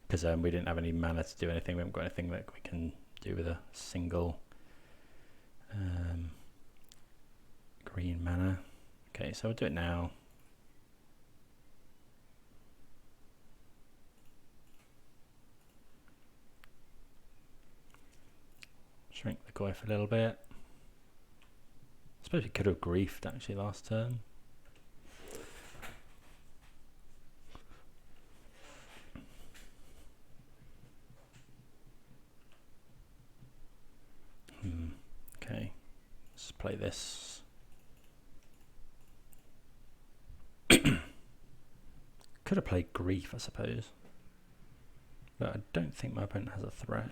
[SPEAKER 1] Because we didn't have any mana to do anything. We haven't got anything that we can do with a single green mana. Okay, so we'll do it now. Shrink the Goyf a little bit. I suppose we could have griefed actually last turn. Okay, let's play this. Could have played Grief, I suppose, but I don't think my opponent has a threat.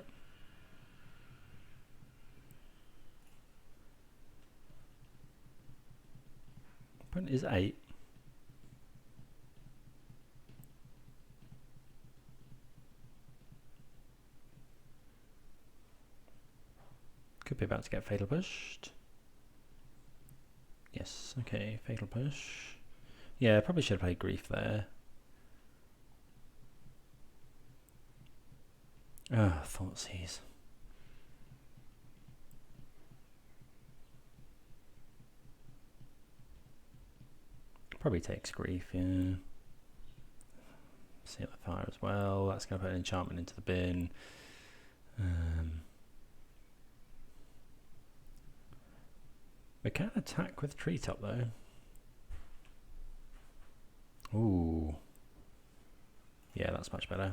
[SPEAKER 1] Opponent is 8. Could be about to get fatal pushed. Yes, okay, fatal push. Yeah, probably should have played Grief there. Ah, Thoughtseize. Probably takes Grief, yeah. Seal the Fire as well. That's going to put an enchantment into the bin. We can attack with Treetop though. Ooh. Yeah, that's much better.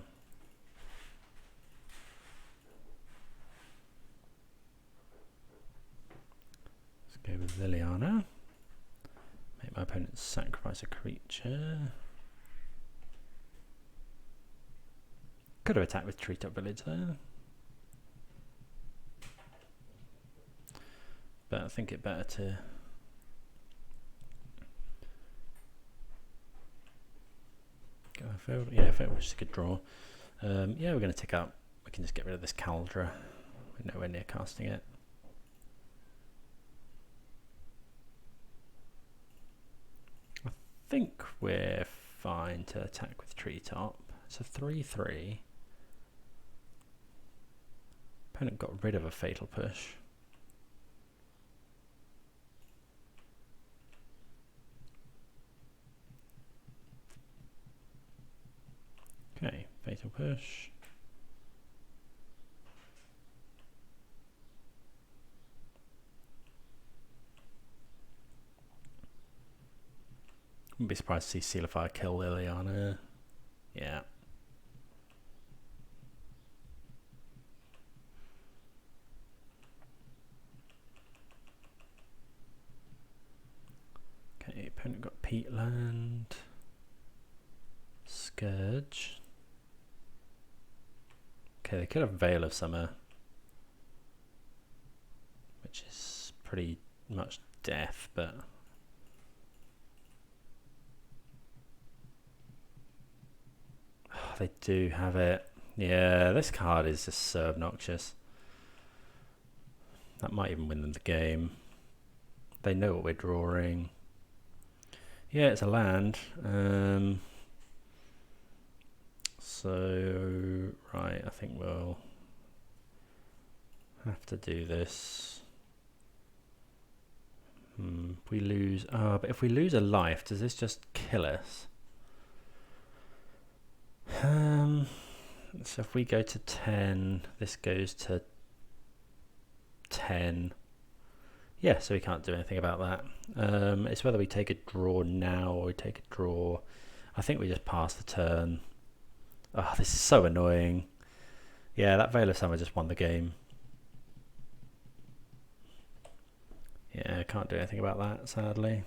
[SPEAKER 1] Let's go with Liliana. Make my opponent sacrifice a creature. Could have attacked with Treetop Village there. But I think it better to go field. Yeah, field was just a good draw. Yeah, we're going to tick up. We can just get rid of this Kaldra. We're nowhere near casting it. I think we're fine to attack with Treetop. It's a 3/3. Opponent got rid of a fatal push. Okay, fatal push. Wouldn't be surprised to see Seal of Fire kill Liliana. Yeah. Okay, opponent got Peatland. Scourge. Okay, they could have Veil of Summer, which is pretty much death, but oh, they do have it. Yeah, this card is just so obnoxious. That might even win them the game. They know what we're drawing. Yeah, it's a land. So, right, I think we'll have to do this. If we lose, but if we lose a life, does this just kill us? So if we go to 10, this goes to 10. Yeah, so we can't do anything about that. It's whether we take a draw now or we take a draw. I think we just pass the turn. Oh, this is so annoying. Yeah, that Veil of Summer just won the game. Yeah, I can't do anything about that, sadly.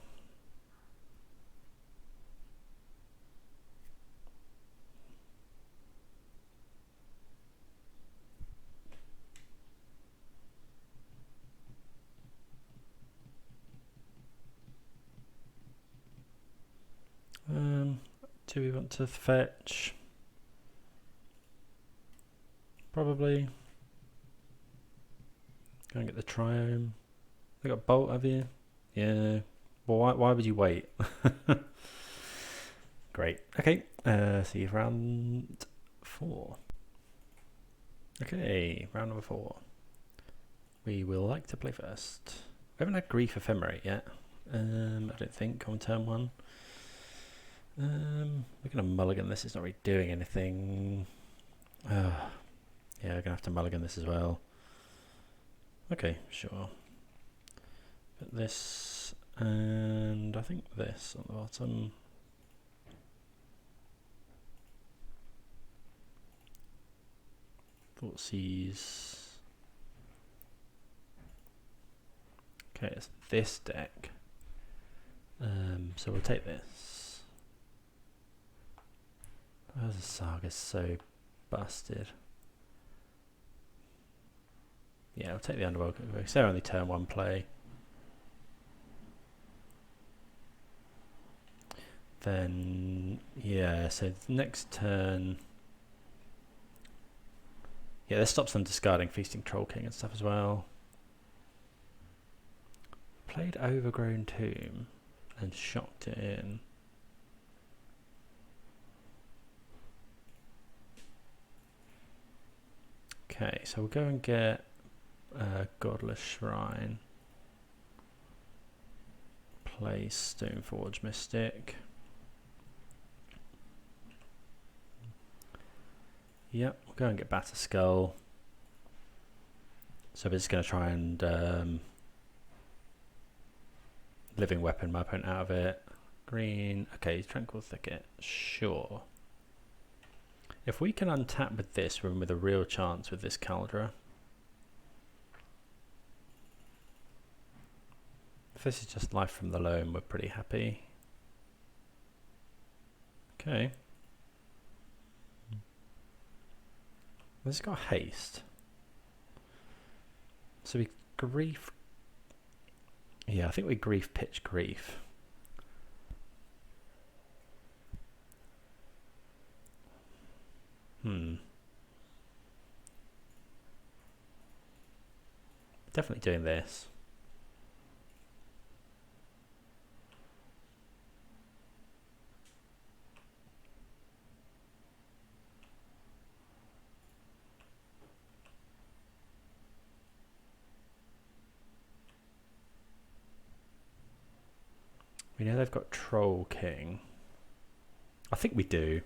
[SPEAKER 1] Do we want to fetch? Probably. Go and get the Triome. They got Bolt, have you? Yeah. Well, why would you wait? Great. Okay. See you for round 4. Okay, round number 4. We will like to play first. We haven't had Griefemerate yet. I don't think on turn 1. We're gonna mulligan this. It's not really doing anything. Yeah, we're gonna have to mulligan this as well. Okay, sure. Put this and I think this on the bottom. Thoughtseize. Okay, it's this deck. So we'll take this. Oh, the Saga's so busted. Yeah, we'll take the Underworld. Because they're only turn 1 play. Then, yeah, so next turn. Yeah, this stops them discarding Feasting Troll King and stuff as well. played Overgrown Tomb and shocked it in. Okay, so we'll go and get Godless Shrine. Play Stoneforge Mystic. Yep, we'll go and get Batterskull. So we're just going to try and living weapon my opponent out of it. Green, okay, Tranquil Thicket, sure. If we can untap with this, we're in with a real chance with this Kaldra. If this is just life from the loam, we're pretty happy. Okay. This has got haste. So we grief. Yeah, I think we grief pitch grief. Definitely doing this. We know they've got Troll King. I think we do.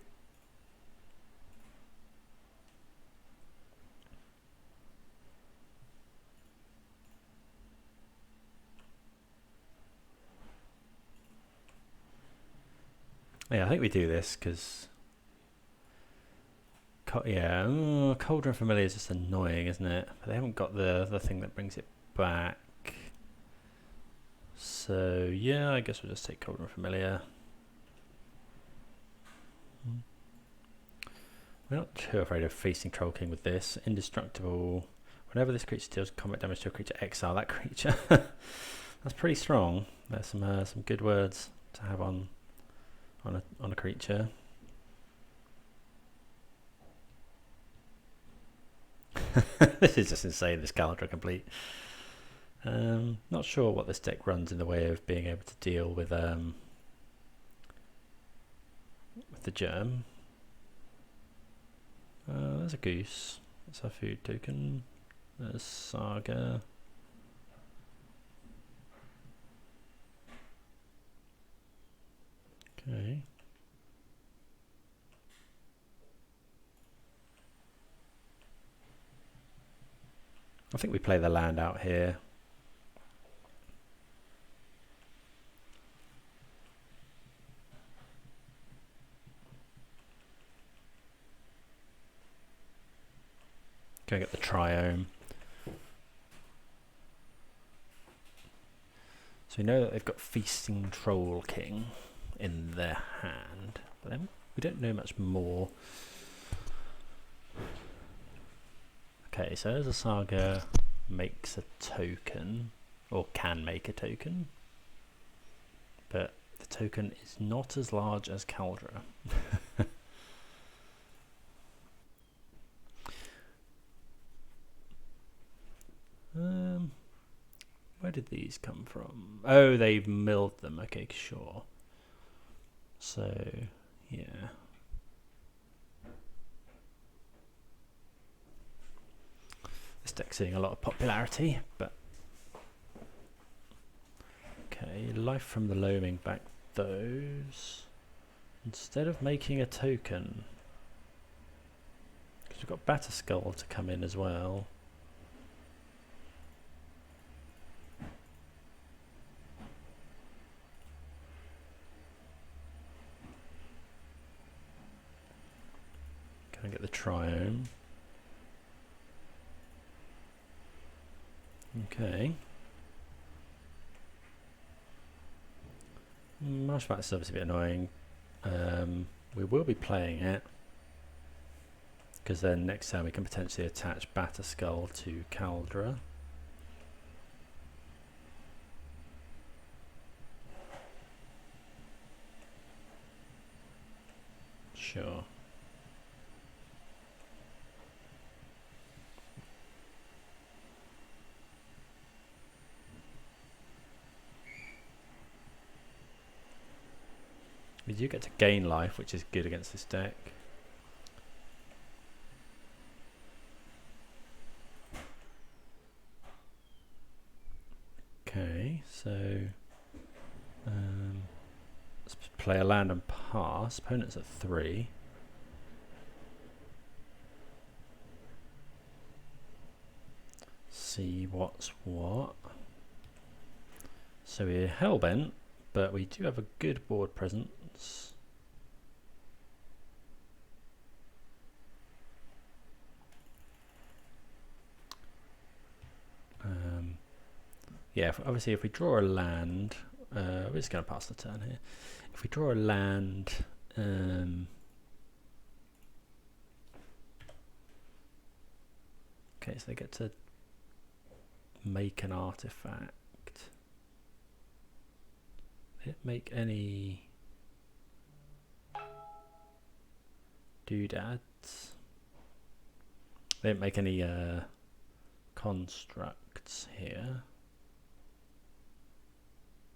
[SPEAKER 1] Yeah, I think we do this because, yeah, Cauldron Familiar is just annoying, isn't it? But they haven't got the thing that brings it back. So yeah, I guess we'll just take Cauldron Familiar. We're not too afraid of facing Troll King with this. Indestructible. Whenever this creature deals combat damage to a creature, exile that creature. That's pretty strong. There's some good words to have on a creature. This is just insane, this Kaldra Compleat. Not sure what this deck runs in the way of being able to deal with the germ. There's a goose. That's our food token. There's Saga. Okay. I think we play the land out here. Go get the Triome. So we know that they've got Feasting Troll King in their hand, but then we don't know much more. Okay, so as a Saga makes a token, or can make a token, but the token is not as large as Kaldra. Where did these come from? Oh, they've milled them. Okay, sure. So, yeah. This deck's seeing a lot of popularity, but okay, life from the loaming back those. Instead of making a token, because we've got Batterskull to come in as well. Go and get the Triome. Okay. Marsh Flats is obviously a bit annoying. We will be playing it because then next time we can potentially attach Batterskull to Kaldra. Sure. We do get to gain life, which is good against this deck. Okay, so let's play a land and pass. Opponent's at 3. See what's what. So we're hellbent, but we do have a good board presence. Yeah, obviously if we draw a land, we're just going to pass the turn here. If we draw a land, okay, so they get to make an artifact. They didn't make any doodads. They didn't make any constructs here.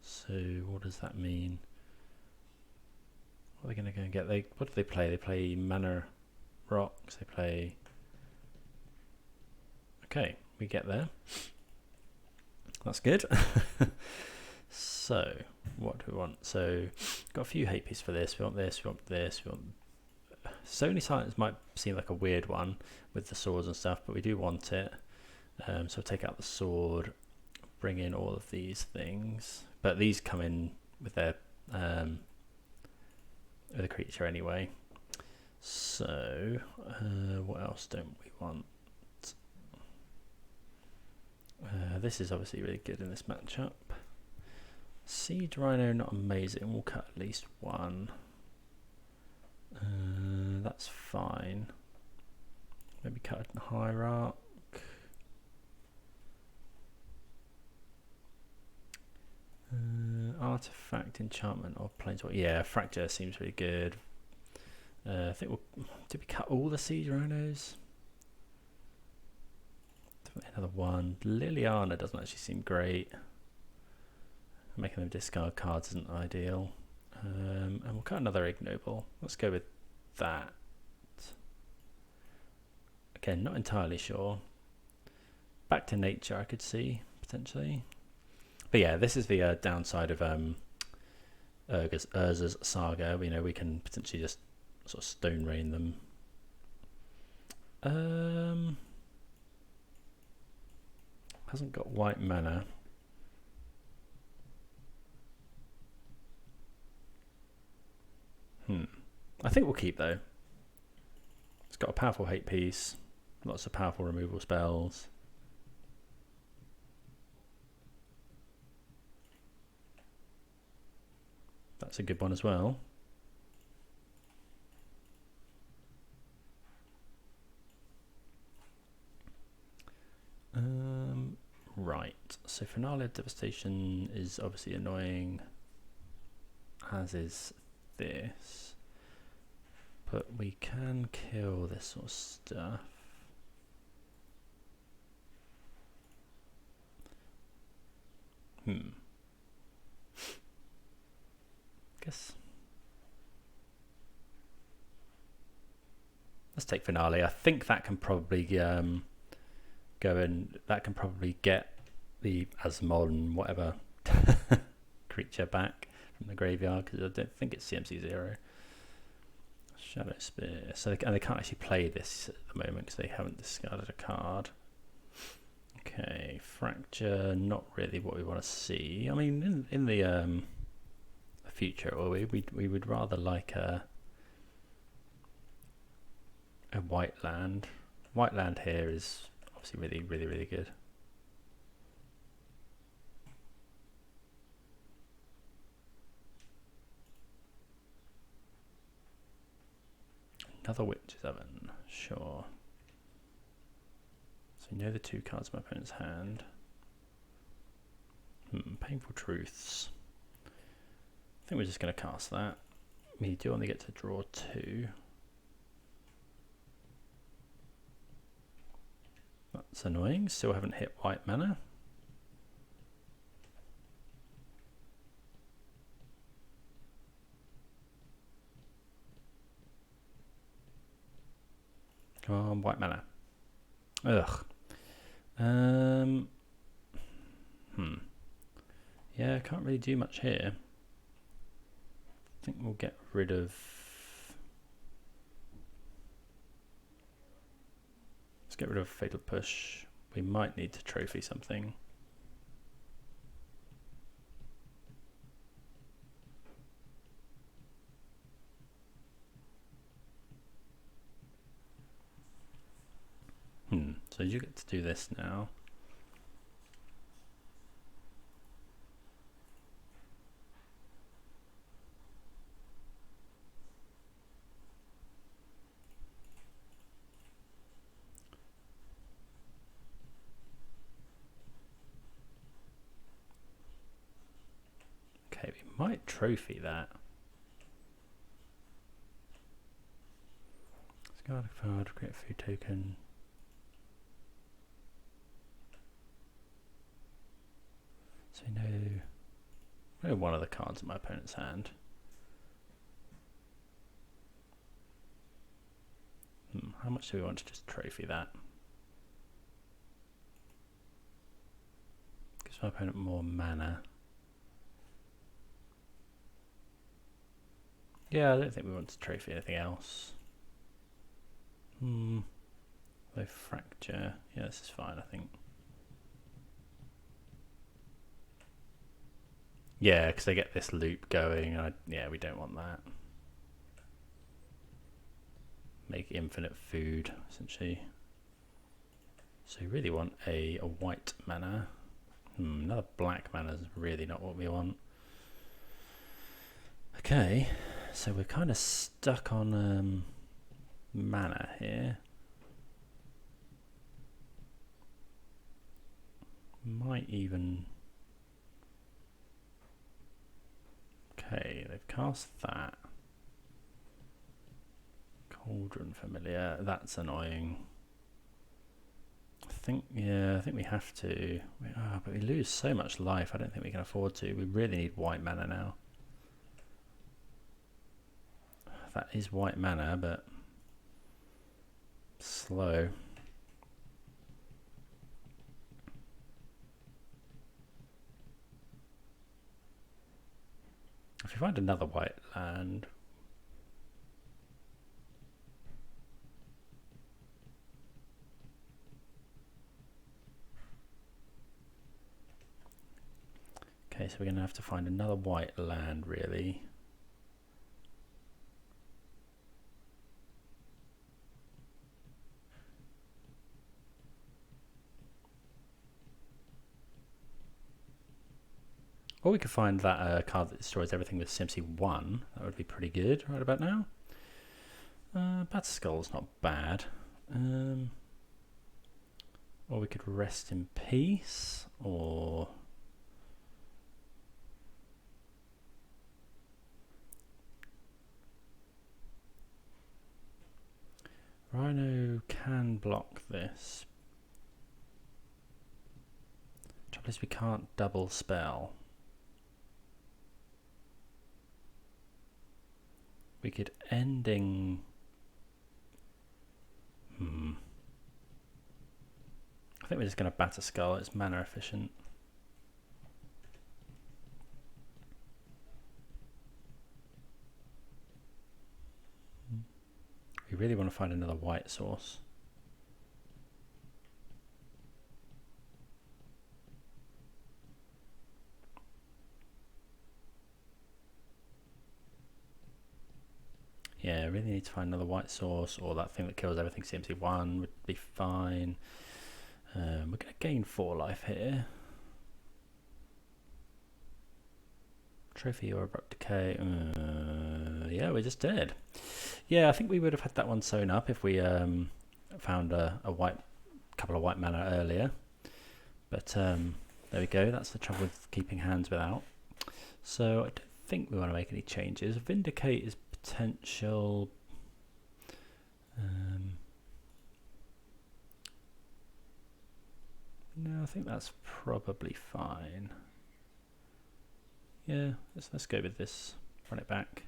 [SPEAKER 1] So what does that mean? What are they going to go and get? What do they play? They play mana rocks. They play. Okay, we get there. That's good. So what do we want? So got a few hate pieces for this. We want this. We want this. We want. Stony Silence might seem like a weird one with the swords and stuff, but we do want it. So take out the sword, bring in all of these things, but these come in with their with a creature anyway. So what else don't we want? This is obviously really good in this matchup. Siege Rhino, not amazing. We'll cut at least one. That's fine. Maybe cut a Hierarch. Artifact, enchantment, or planeswalker. Yeah, fracture seems really good. I think did we cut all the Siege Rhinos? Another one. Liliana doesn't actually seem great. Making them discard cards isn't ideal. And we'll cut another Ignoble. Let's go with that. Again, not entirely sure. Back to nature, I could see potentially. But yeah, this is the downside of Urza's Saga. We know we can potentially just sort of stone rain them. Hasn't got white mana. I think we'll keep though. It's got a powerful hate piece, lots of powerful removal spells. That's a good one as well. Right, so Finale of Devastation is obviously annoying, as is this, but we can kill this sort of stuff. Guess let's take Finale. I think that can probably go and that can probably get the Asmon whatever creature back from the graveyard, because I don't think it's CMC0. Shadow Spear. So they can't actually play this at the moment because they haven't discarded a card. Okay, Fracture, not really what we want to see. I mean, in the future, or we would rather like a white land. White land here is obviously really good. Another Witch's Oven, sure. So we know the 2 cards in my opponent's hand. Painful Truths. I think we're just going to cast that. We do only get to draw 2. That's annoying. Still haven't hit white mana. Come on, white mana. Ugh. Yeah, I can't really do much here. I think we'll get rid of... Let's get rid of Fatal Push. We might need to trophy something. So you get to do this now. Okay, we might trophy that. Discard a card, create a food token. So we know one of the cards in my opponent's hand. How much do we want to just trophy that? Gives my opponent more mana. Yeah, I don't think we want to trophy anything else. Low Fracture. Yeah, this is fine, I think. Yeah, because they get this loop going. Yeah, we don't want that. Make infinite food, essentially. So we really want a white mana. Another black mana is really not what we want. Okay, so we're kind of stuck on mana here. Might even... Okay, they've cast that. Cauldron Familiar, that's annoying. I think we have to. But we lose so much life, I don't think we can afford to. We really need white mana now. That is white mana, but slow. If you find another white land, okay, so we're going to have to find another white land, really. Or we could find that card that destroys everything with Simpsy 1. That would be pretty good right about now. Batterskull's not bad. Or we could Rest in Peace, or... Rhino can block this. Trouble is we can't double spell. We could Ending... I think we're just going to Batterskull, it's mana efficient. We really want to find another white source. Yeah, I really need to find another white source, or that thing that kills everything CMC1 would be fine. We're going to gain 4 life here. Trophy or Abrupt Decay. Yeah, we're just dead. Yeah, I think we would have had that one sewn up if we found a couple of white mana earlier. But there we go. That's the trouble with keeping hands without. So I don't think we want to make any changes. Vindicate is potential. No, I think that's probably fine. Yeah, let's go with this. Run it back.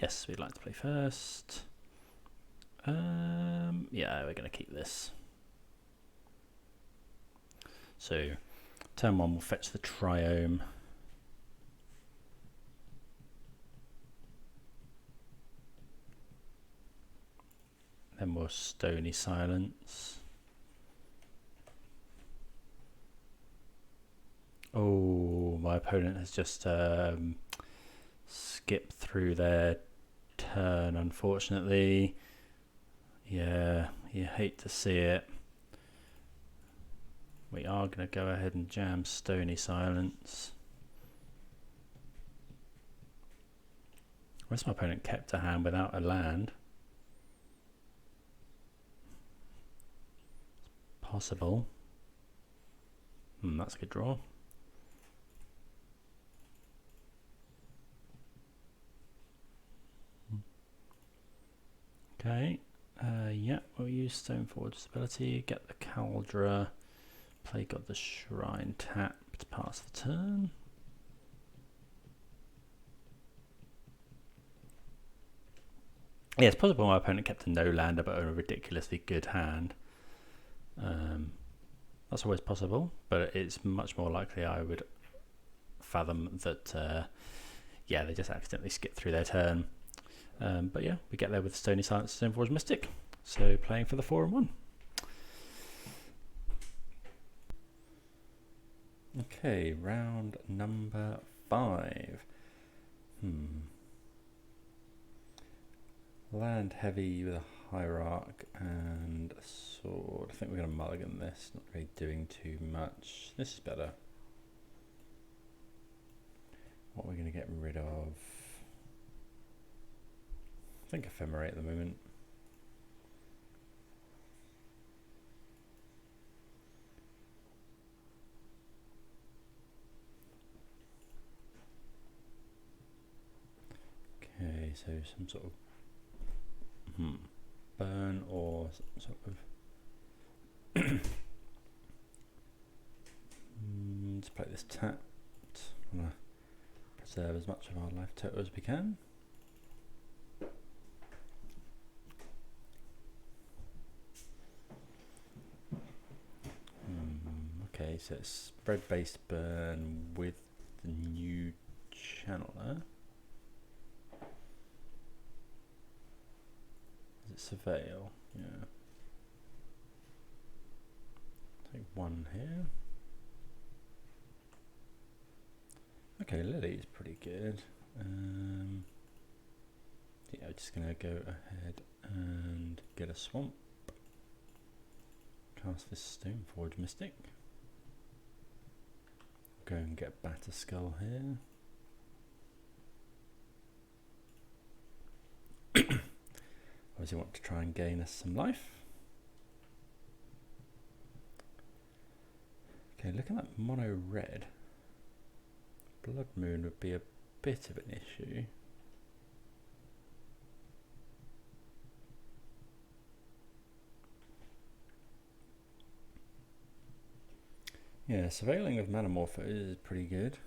[SPEAKER 1] Yes, we'd like to play first. Yeah, we're going to keep this. So, turn 1 will fetch the Triome. Then we'll Stony Silence. Oh, my opponent has just skipped through their turn, unfortunately. Yeah, you hate to see it. We are going to go ahead and jam Stony Silence. Where's my opponent kept a hand without a land? Possible. That's a good draw. Okay. Yeah, we'll use Stoneforge ability, get the Kaldra, play Godless Shrine tapped, pass the turn. Yeah, it's possible my opponent kept a no-lander but a ridiculously good hand. That's always possible, but it's much more likely I would fathom that, yeah, they just accidentally skipped through their turn. But yeah, we get there with Stony Silence and Stoneforge Mystic. So playing for the 4 and 1. Okay, round number 5. Land heavy with a Hierarch and a sword. I think we're going to mulligan this, not really doing too much. This is better. What we're going to get rid of? I think Ephemerate at the moment. Okay, so some sort of burn or some sort of let's play this tapped. I'm gonna preserve as much of our life total as we can. Okay, so it's spread-based burn with the new channeler. Is it Surveil? Yeah. Take 1 here. Okay, Lily is pretty good. Yeah, I'm just gonna go ahead and get a swamp. Cast this Stoneforge Mystic. Go and get Batterskull here. Obviously want to try and gain us some life. Okay, look at that mono red. Blood Moon would be a bit of an issue. Yeah, Surveilling of Manamorpho is pretty good.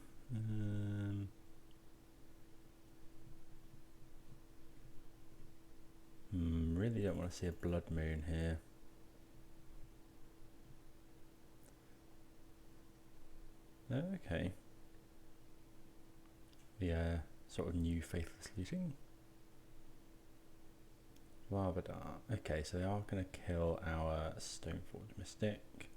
[SPEAKER 1] Really don't want to see a Blood Moon here. Oh, okay. The sort of new Faithless Looting. Lavadar. Okay, so they are going to kill our Stoneforge Mystic.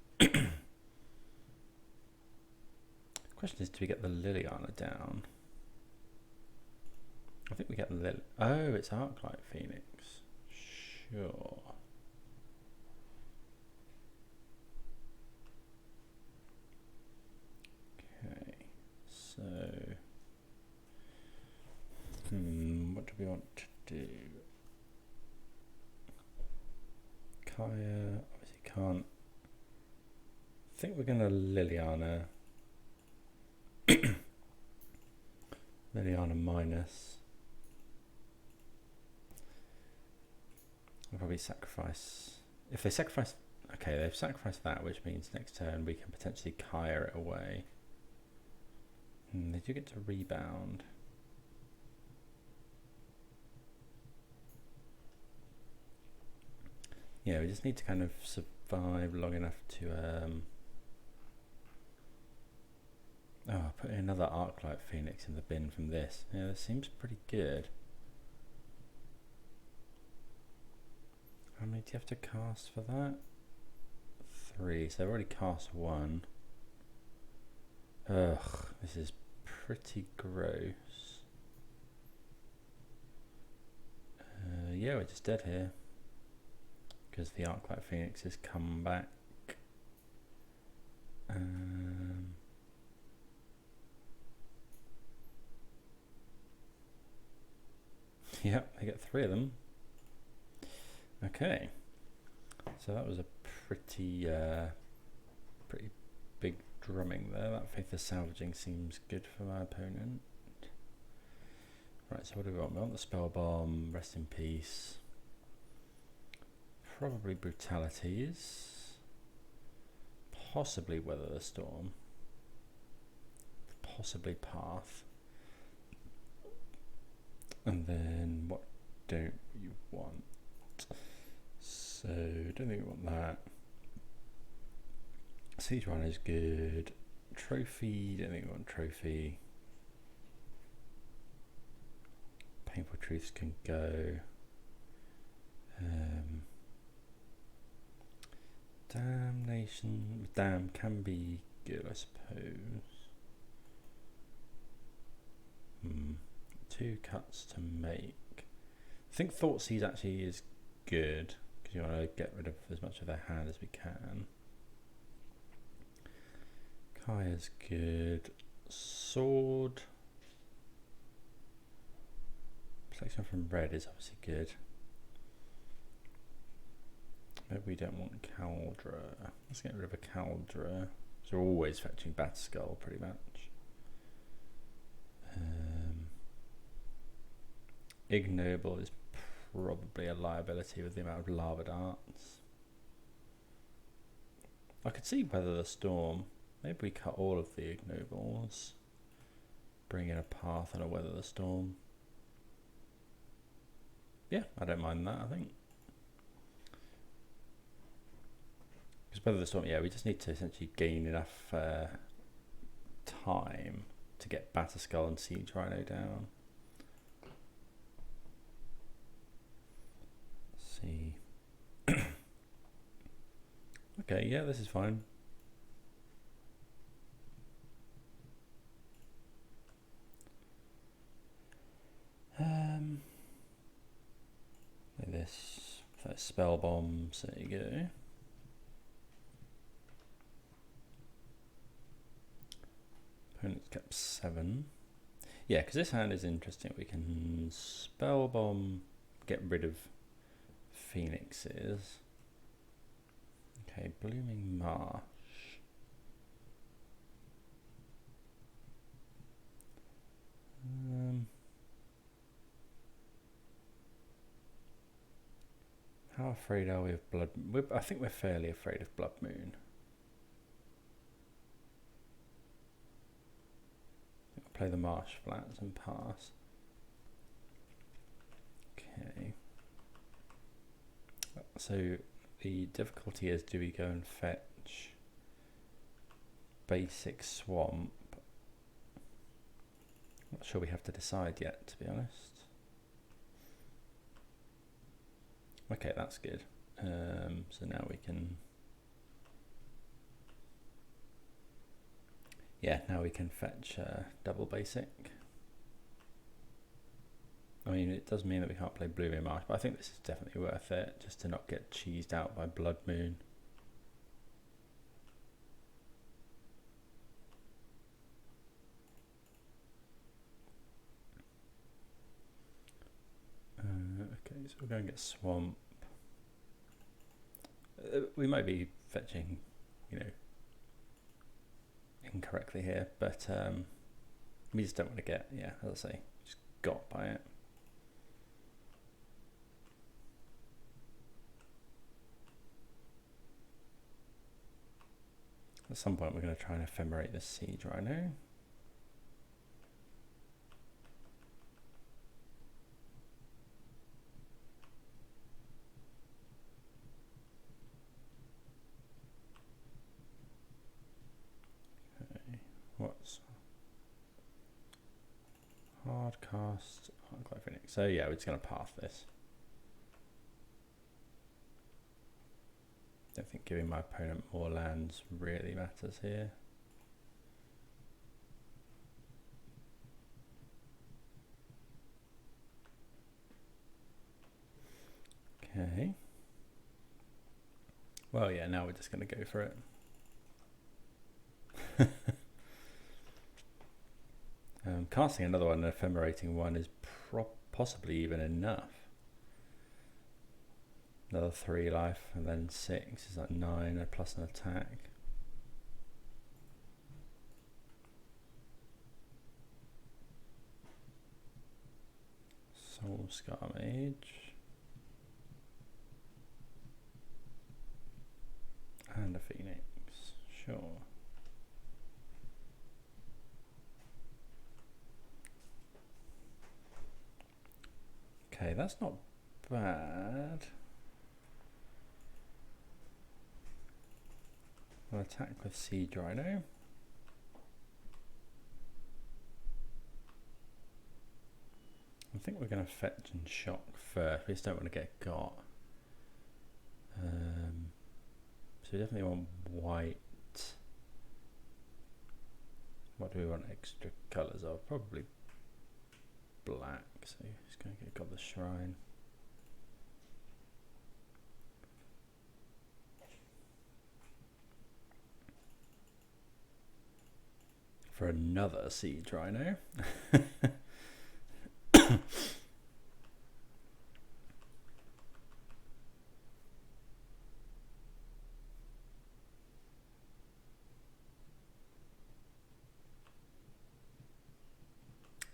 [SPEAKER 1] Question is, do we get the Liliana down? I think we get the oh, it's Arclight Phoenix. Sure. Okay, so what do we want to do? Kaya obviously can't. I think we're going to Liliana. Liliana minus. I'll probably sacrifice. If they sacrifice. Okay, they've sacrificed that, which means next turn we can potentially Kaya it away. They do get to rebound. Yeah, we just need to kind of survive long enough to oh, put another Arclight Phoenix in the bin from this. Yeah, that seems pretty good. How many do you have to cast for that? 3, so I've already cast 1. Ugh, this is pretty gross. Yeah, we're just dead here. Because the Arclight Phoenix has come back. Yep, I get 3 of them. Okay, so that was a pretty big drumming there. That Faith of Salvaging seems good for my opponent. Right, so what do we want? We want the Spellbomb, Rest in Peace. Probably Brutalities. Possibly Weather the Storm. Possibly Path. And then what don't you want? So, don't think we want that. Siege Rhino is good. Trophy, don't think we want Trophy. Painful Truths can go. Damnation, Damn can be good, I suppose. 2 cuts to make. I think Thoughtseize actually is good because you want to get rid of as much of their hand as we can. Kaya's good. Sword. Selection from red is obviously good. Maybe we don't want Kaldra. Let's get rid of a Kaldra. So we're always fetching Batterskull pretty much. Ignoble is probably a liability with the amount of lava darts. I could see Weather the Storm. Maybe we cut all of the Ignobles. Bring in a Path and a Weather the Storm. Yeah, I don't mind that, I think. Because Weather the Storm, yeah, we just need to essentially gain enough time to get Batterskull and Siege Rhino down. Let's see. Okay, yeah, this is fine. Like this, spell bombs, there you go. Opponent's kept 7. Yeah, because this hand is interesting. We can spell bomb, get rid of Phoenixes. Okay, Blooming Marsh. How afraid are we of Blood? I think we're fairly afraid of Blood Moon. I'll play the Marsh Flats and pass. Okay. So the difficulty is, do we go and fetch basic swamp? Not sure we have to decide yet, to be honest. Okay, that's good. So now we can, yeah, now we can fetch double basic. I mean, it does mean that we can't play Blooming Marsh, but I think this is definitely worth it, just to not get cheesed out by Blood Moon. Okay, so we're going to get Swamp. We might be fetching, you know, incorrectly here, but we just don't want to get, yeah, as I say, just got by it. At some point we're going to try and ephemerate this Siege Rhino.
[SPEAKER 2] hard cast. So yeah, we're just going to path this. Don't think giving my opponent more lands really matters here. Okay. Well, yeah, now we're just going to go for it. Casting another one and ephemerating one is possibly even enough. Another 3 life and then 6 is like 9 plus an attack. Soul Scar Mage. And a Phoenix, sure. Okay, that's not bad. We'll attack with Siege Rhino. I think we're going to fetch and shock first. We just don't want to get got. So we definitely want white. What do we want extra colours of? Probably black. So just going to get Godless Shrine. For another Siege Rhino.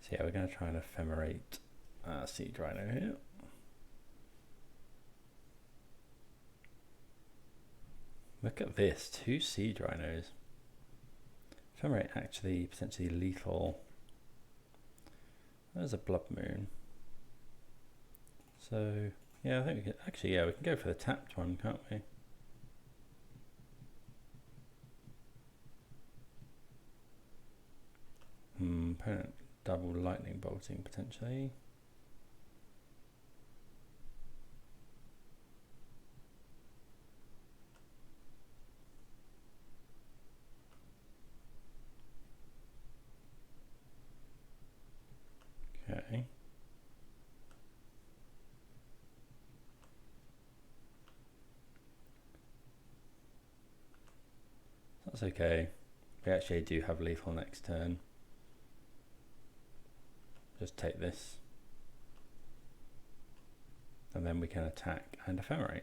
[SPEAKER 2] So yeah, we're going to try and ephemerate Siege Rhino here. Look at this, 2 Siege Rhinos. Ephemerate actually potentially lethal. There's a Blood Moon. So yeah, I think we can actually, yeah, we can go for the tapped one, can't we? Opponent double lightning bolting potentially. Okay. That's okay. We actually do have lethal next turn. Just take this. And then we can attack and ephemerate.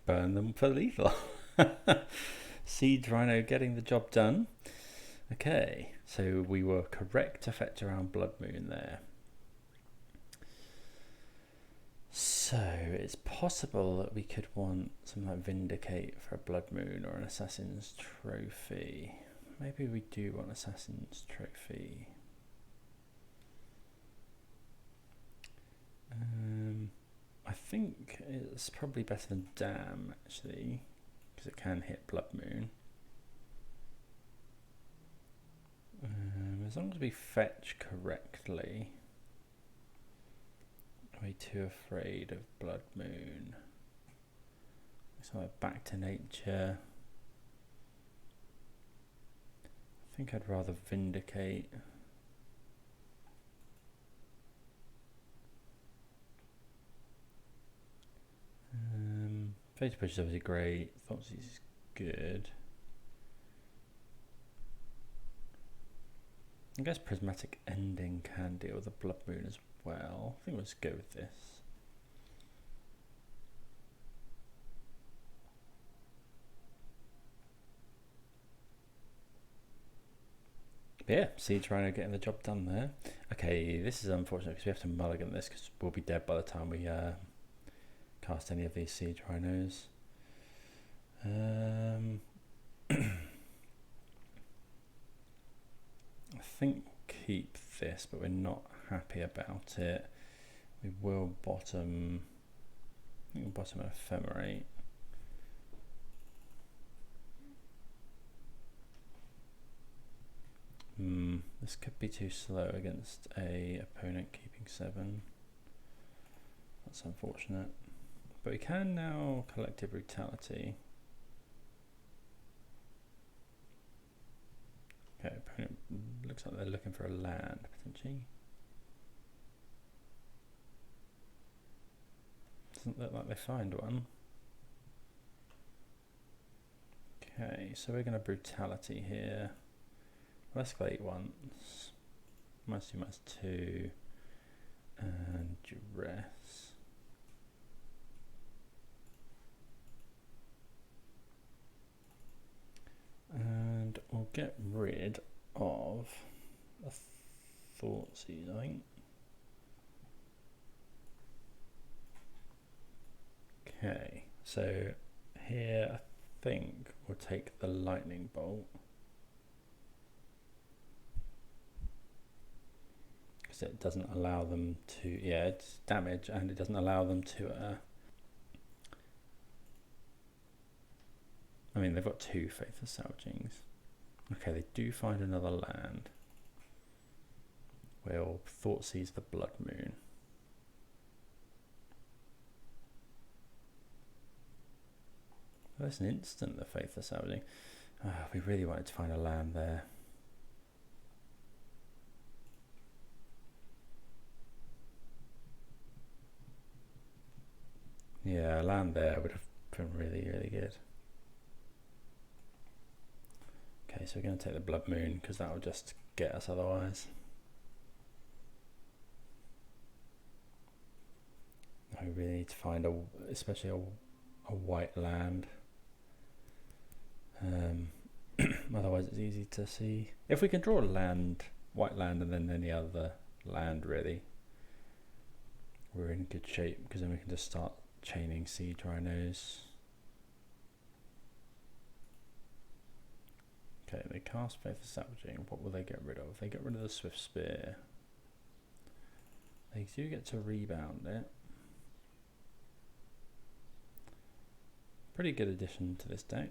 [SPEAKER 2] Burn them for lethal. Siege Rhino getting the job done. Okay, so we were correct to fetch around Blood Moon there. So it's possible that we could want something like Vindicate for a Blood Moon or an Assassin's Trophy. Maybe we do want Assassin's Trophy. I think it's probably better than Damn actually, because it can hit Blood Moon. As long as we fetch correctly. Are we too afraid of Blood Moon? So like Back to Nature. I think I'd rather Vindicate. Fatal Push is obviously great. Thoughtseize is good. I guess Prismatic Ending can deal with the Blood Moon as well. I think we'll just go with this. But yeah, Siege Rhino getting the job done there. Okay, this is unfortunate because we have to mulligan this because we'll be dead by the time we cast any of these Siege Rhinos. I think we'll keep this, but we're not happy about it. We will bottom, I think we'll bottom an Ephemerate. This could be too slow against a opponent keeping 7. That's unfortunate. But we can now Collective Brutality. Okay, opponent looks like they're looking for a land potentially. Doesn't look like they find one. Okay, so we're going to Brutality here. We'll escalate once. -2, -2. And Duress. And we'll get rid of a Thoughtseize, I think. Okay, so here I think we'll take the Lightning Bolt. Because it doesn't allow them to, yeah, it's damage and it doesn't allow them to, I mean, they've got 2 Faithless Salvagings. Okay, they do find another land. We'll Thoughtseize the Blood Moon. Oh, that's an instant, the Faithless Salvaging. We really wanted to find a land there. Yeah, a land there would have been really, really good. Okay, so we're going to take the Blood Moon because that will just get us otherwise. I really need to find especially a white land. Otherwise it's easy to see. If we can draw a land, white land, and then any other land really, we're in good shape because then we can just start chaining Siege Rhinos. Okay, they cast Faithless Salvaging. What will they get rid of? They get rid of the Swift Spear. They do get to rebound it. Pretty good addition to this deck.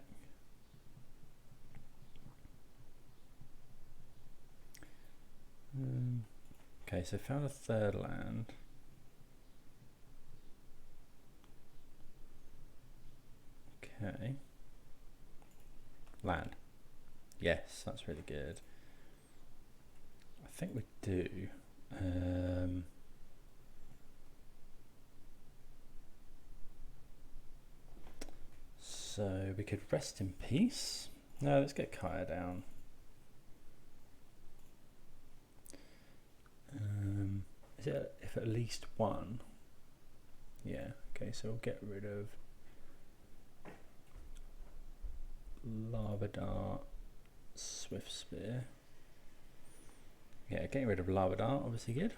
[SPEAKER 2] Okay, so found a 3rd land. Okay. Land. Yes, that's really good. I think we do. So we could rest in peace. No, let's get Kaya down. Is it if at least 1? Yeah, okay, so we'll get rid of Lava Dart, Swift Spear. Yeah, getting rid of Lava Dart, obviously good.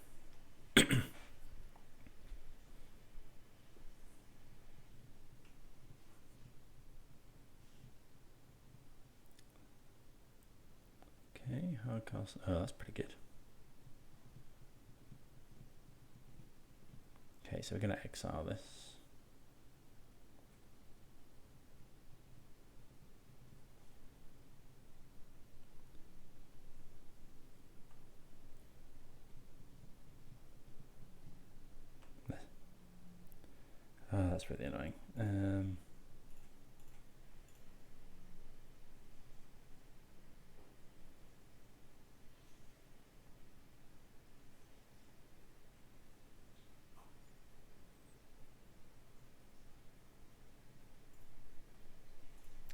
[SPEAKER 2] Okay, hard cast. Oh, that's pretty good. Okay, so we're going to exile this. Oh, that's really annoying.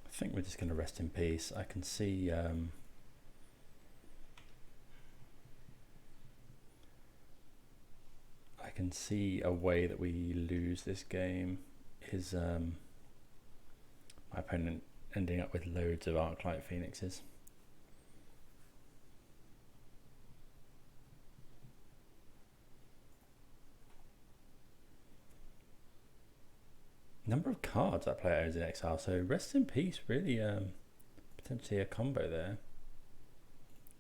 [SPEAKER 2] I think we're just going to rest in peace. I can see a way that we lose this game is my opponent ending up with loads of Arclight Phoenixes. Number of cards that player owns in Exile, so rest in peace, really potentially a combo there.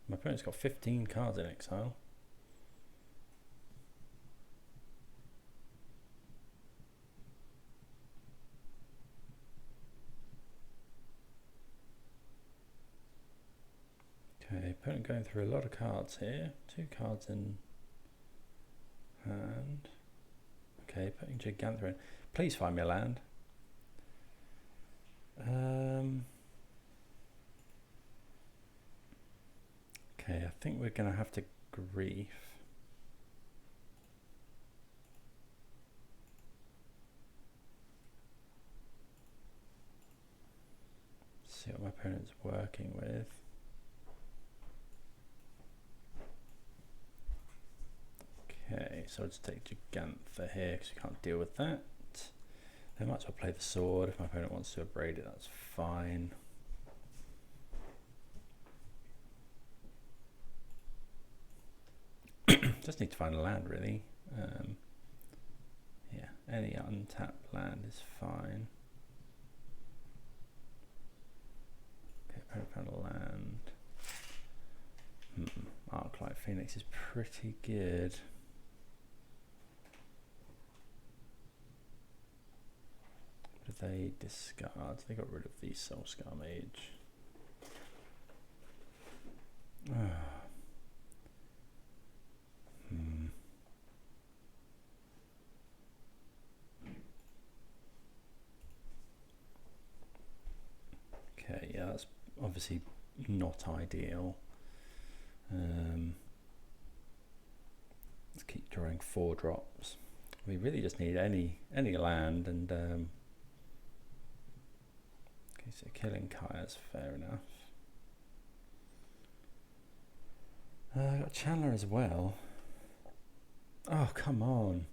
[SPEAKER 2] My opponent's got 15 cards in exile. Okay, opponent going through a lot of cards here. 2 cards in hand. Okay, putting Gigantha in. Please find me a land. Okay, I think we're going to have to grief. See what my opponent's working with. Okay, so I'll just take Gigantha here because we can't deal with that. I might as well play the sword. If my opponent wants to abrade it, that's fine. Just need to find a land, really. Yeah, any untapped land is fine. Okay, opponent found a land. Arclight Phoenix is pretty good. What did they discard? They got rid of the Soulscar Mage. Okay, yeah, that's obviously not ideal. Let's keep drawing 4 drops. We really just need any land, and okay, so killing Kaya's fair enough. I got Chandler as well. Oh, come on.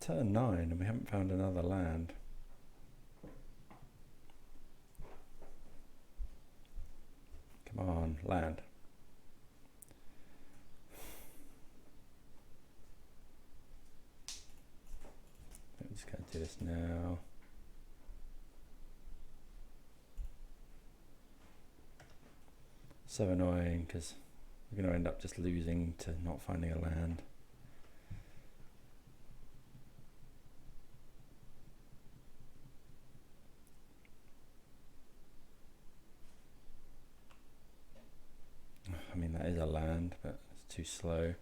[SPEAKER 2] Turn 9 and we haven't found another land. Come on, land. I'm just going to do this now. So annoying because we're going to end up just losing to not finding a land. I mean, that is a land, but it's too slow.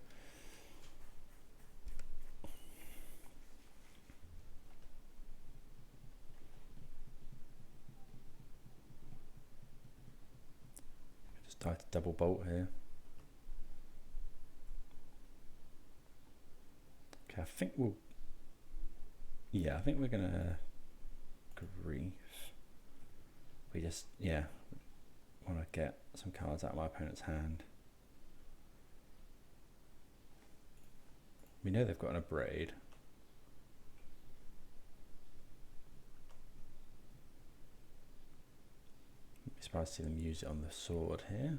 [SPEAKER 2] Just die to double bolt here. Okay, I think we'll... Yeah, I think we're gonna grief. We just, yeah, want to get some cards out of my opponent's hand. We know they've got an abrade. I'd be surprised to see them use it on the sword here.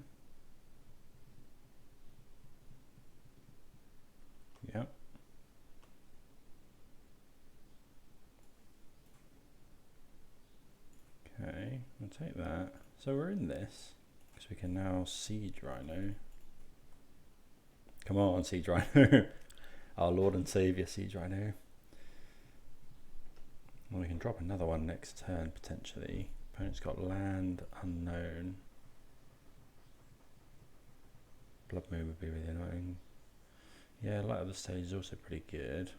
[SPEAKER 2] Yep. Okay, I'll take that. So we're in this, because we can now Siege Rhino. Come on, Siege Rhino. Our Lord and Saviour, Siege Rhino. Well, we can drop another one next turn, potentially. Opponent's got land unknown. Blood Moon would be really annoying. Yeah, Light of the Stage is also pretty good.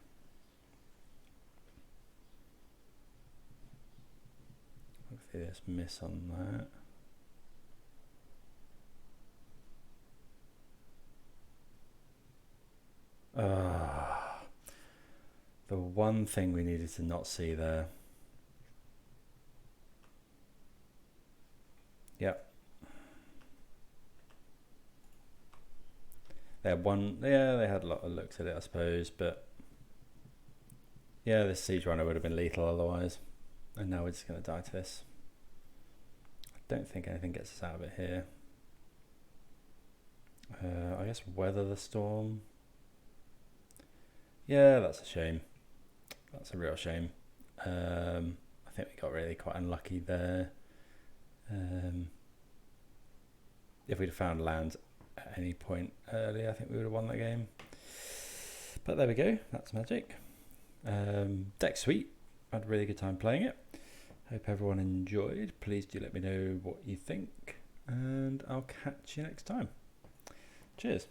[SPEAKER 2] Hopefully there's miss on that. The one thing we needed to not see there. Yep. They had one, yeah, they had a lot of looks at it, I suppose, but yeah, this Siege Runner would have been lethal otherwise. And now we're just going to die to this. I don't think anything gets us out of it here. I guess Weather the Storm. Yeah, that's a shame. That's a real shame. I think we got really quite unlucky there. If we'd have found lands at any point earlier, I think we would have won that game. But there we go, that's Magic. Deck sweet, I had a really good time playing it. Hope everyone enjoyed. Please do let me know what you think, and I'll catch you next time. Cheers.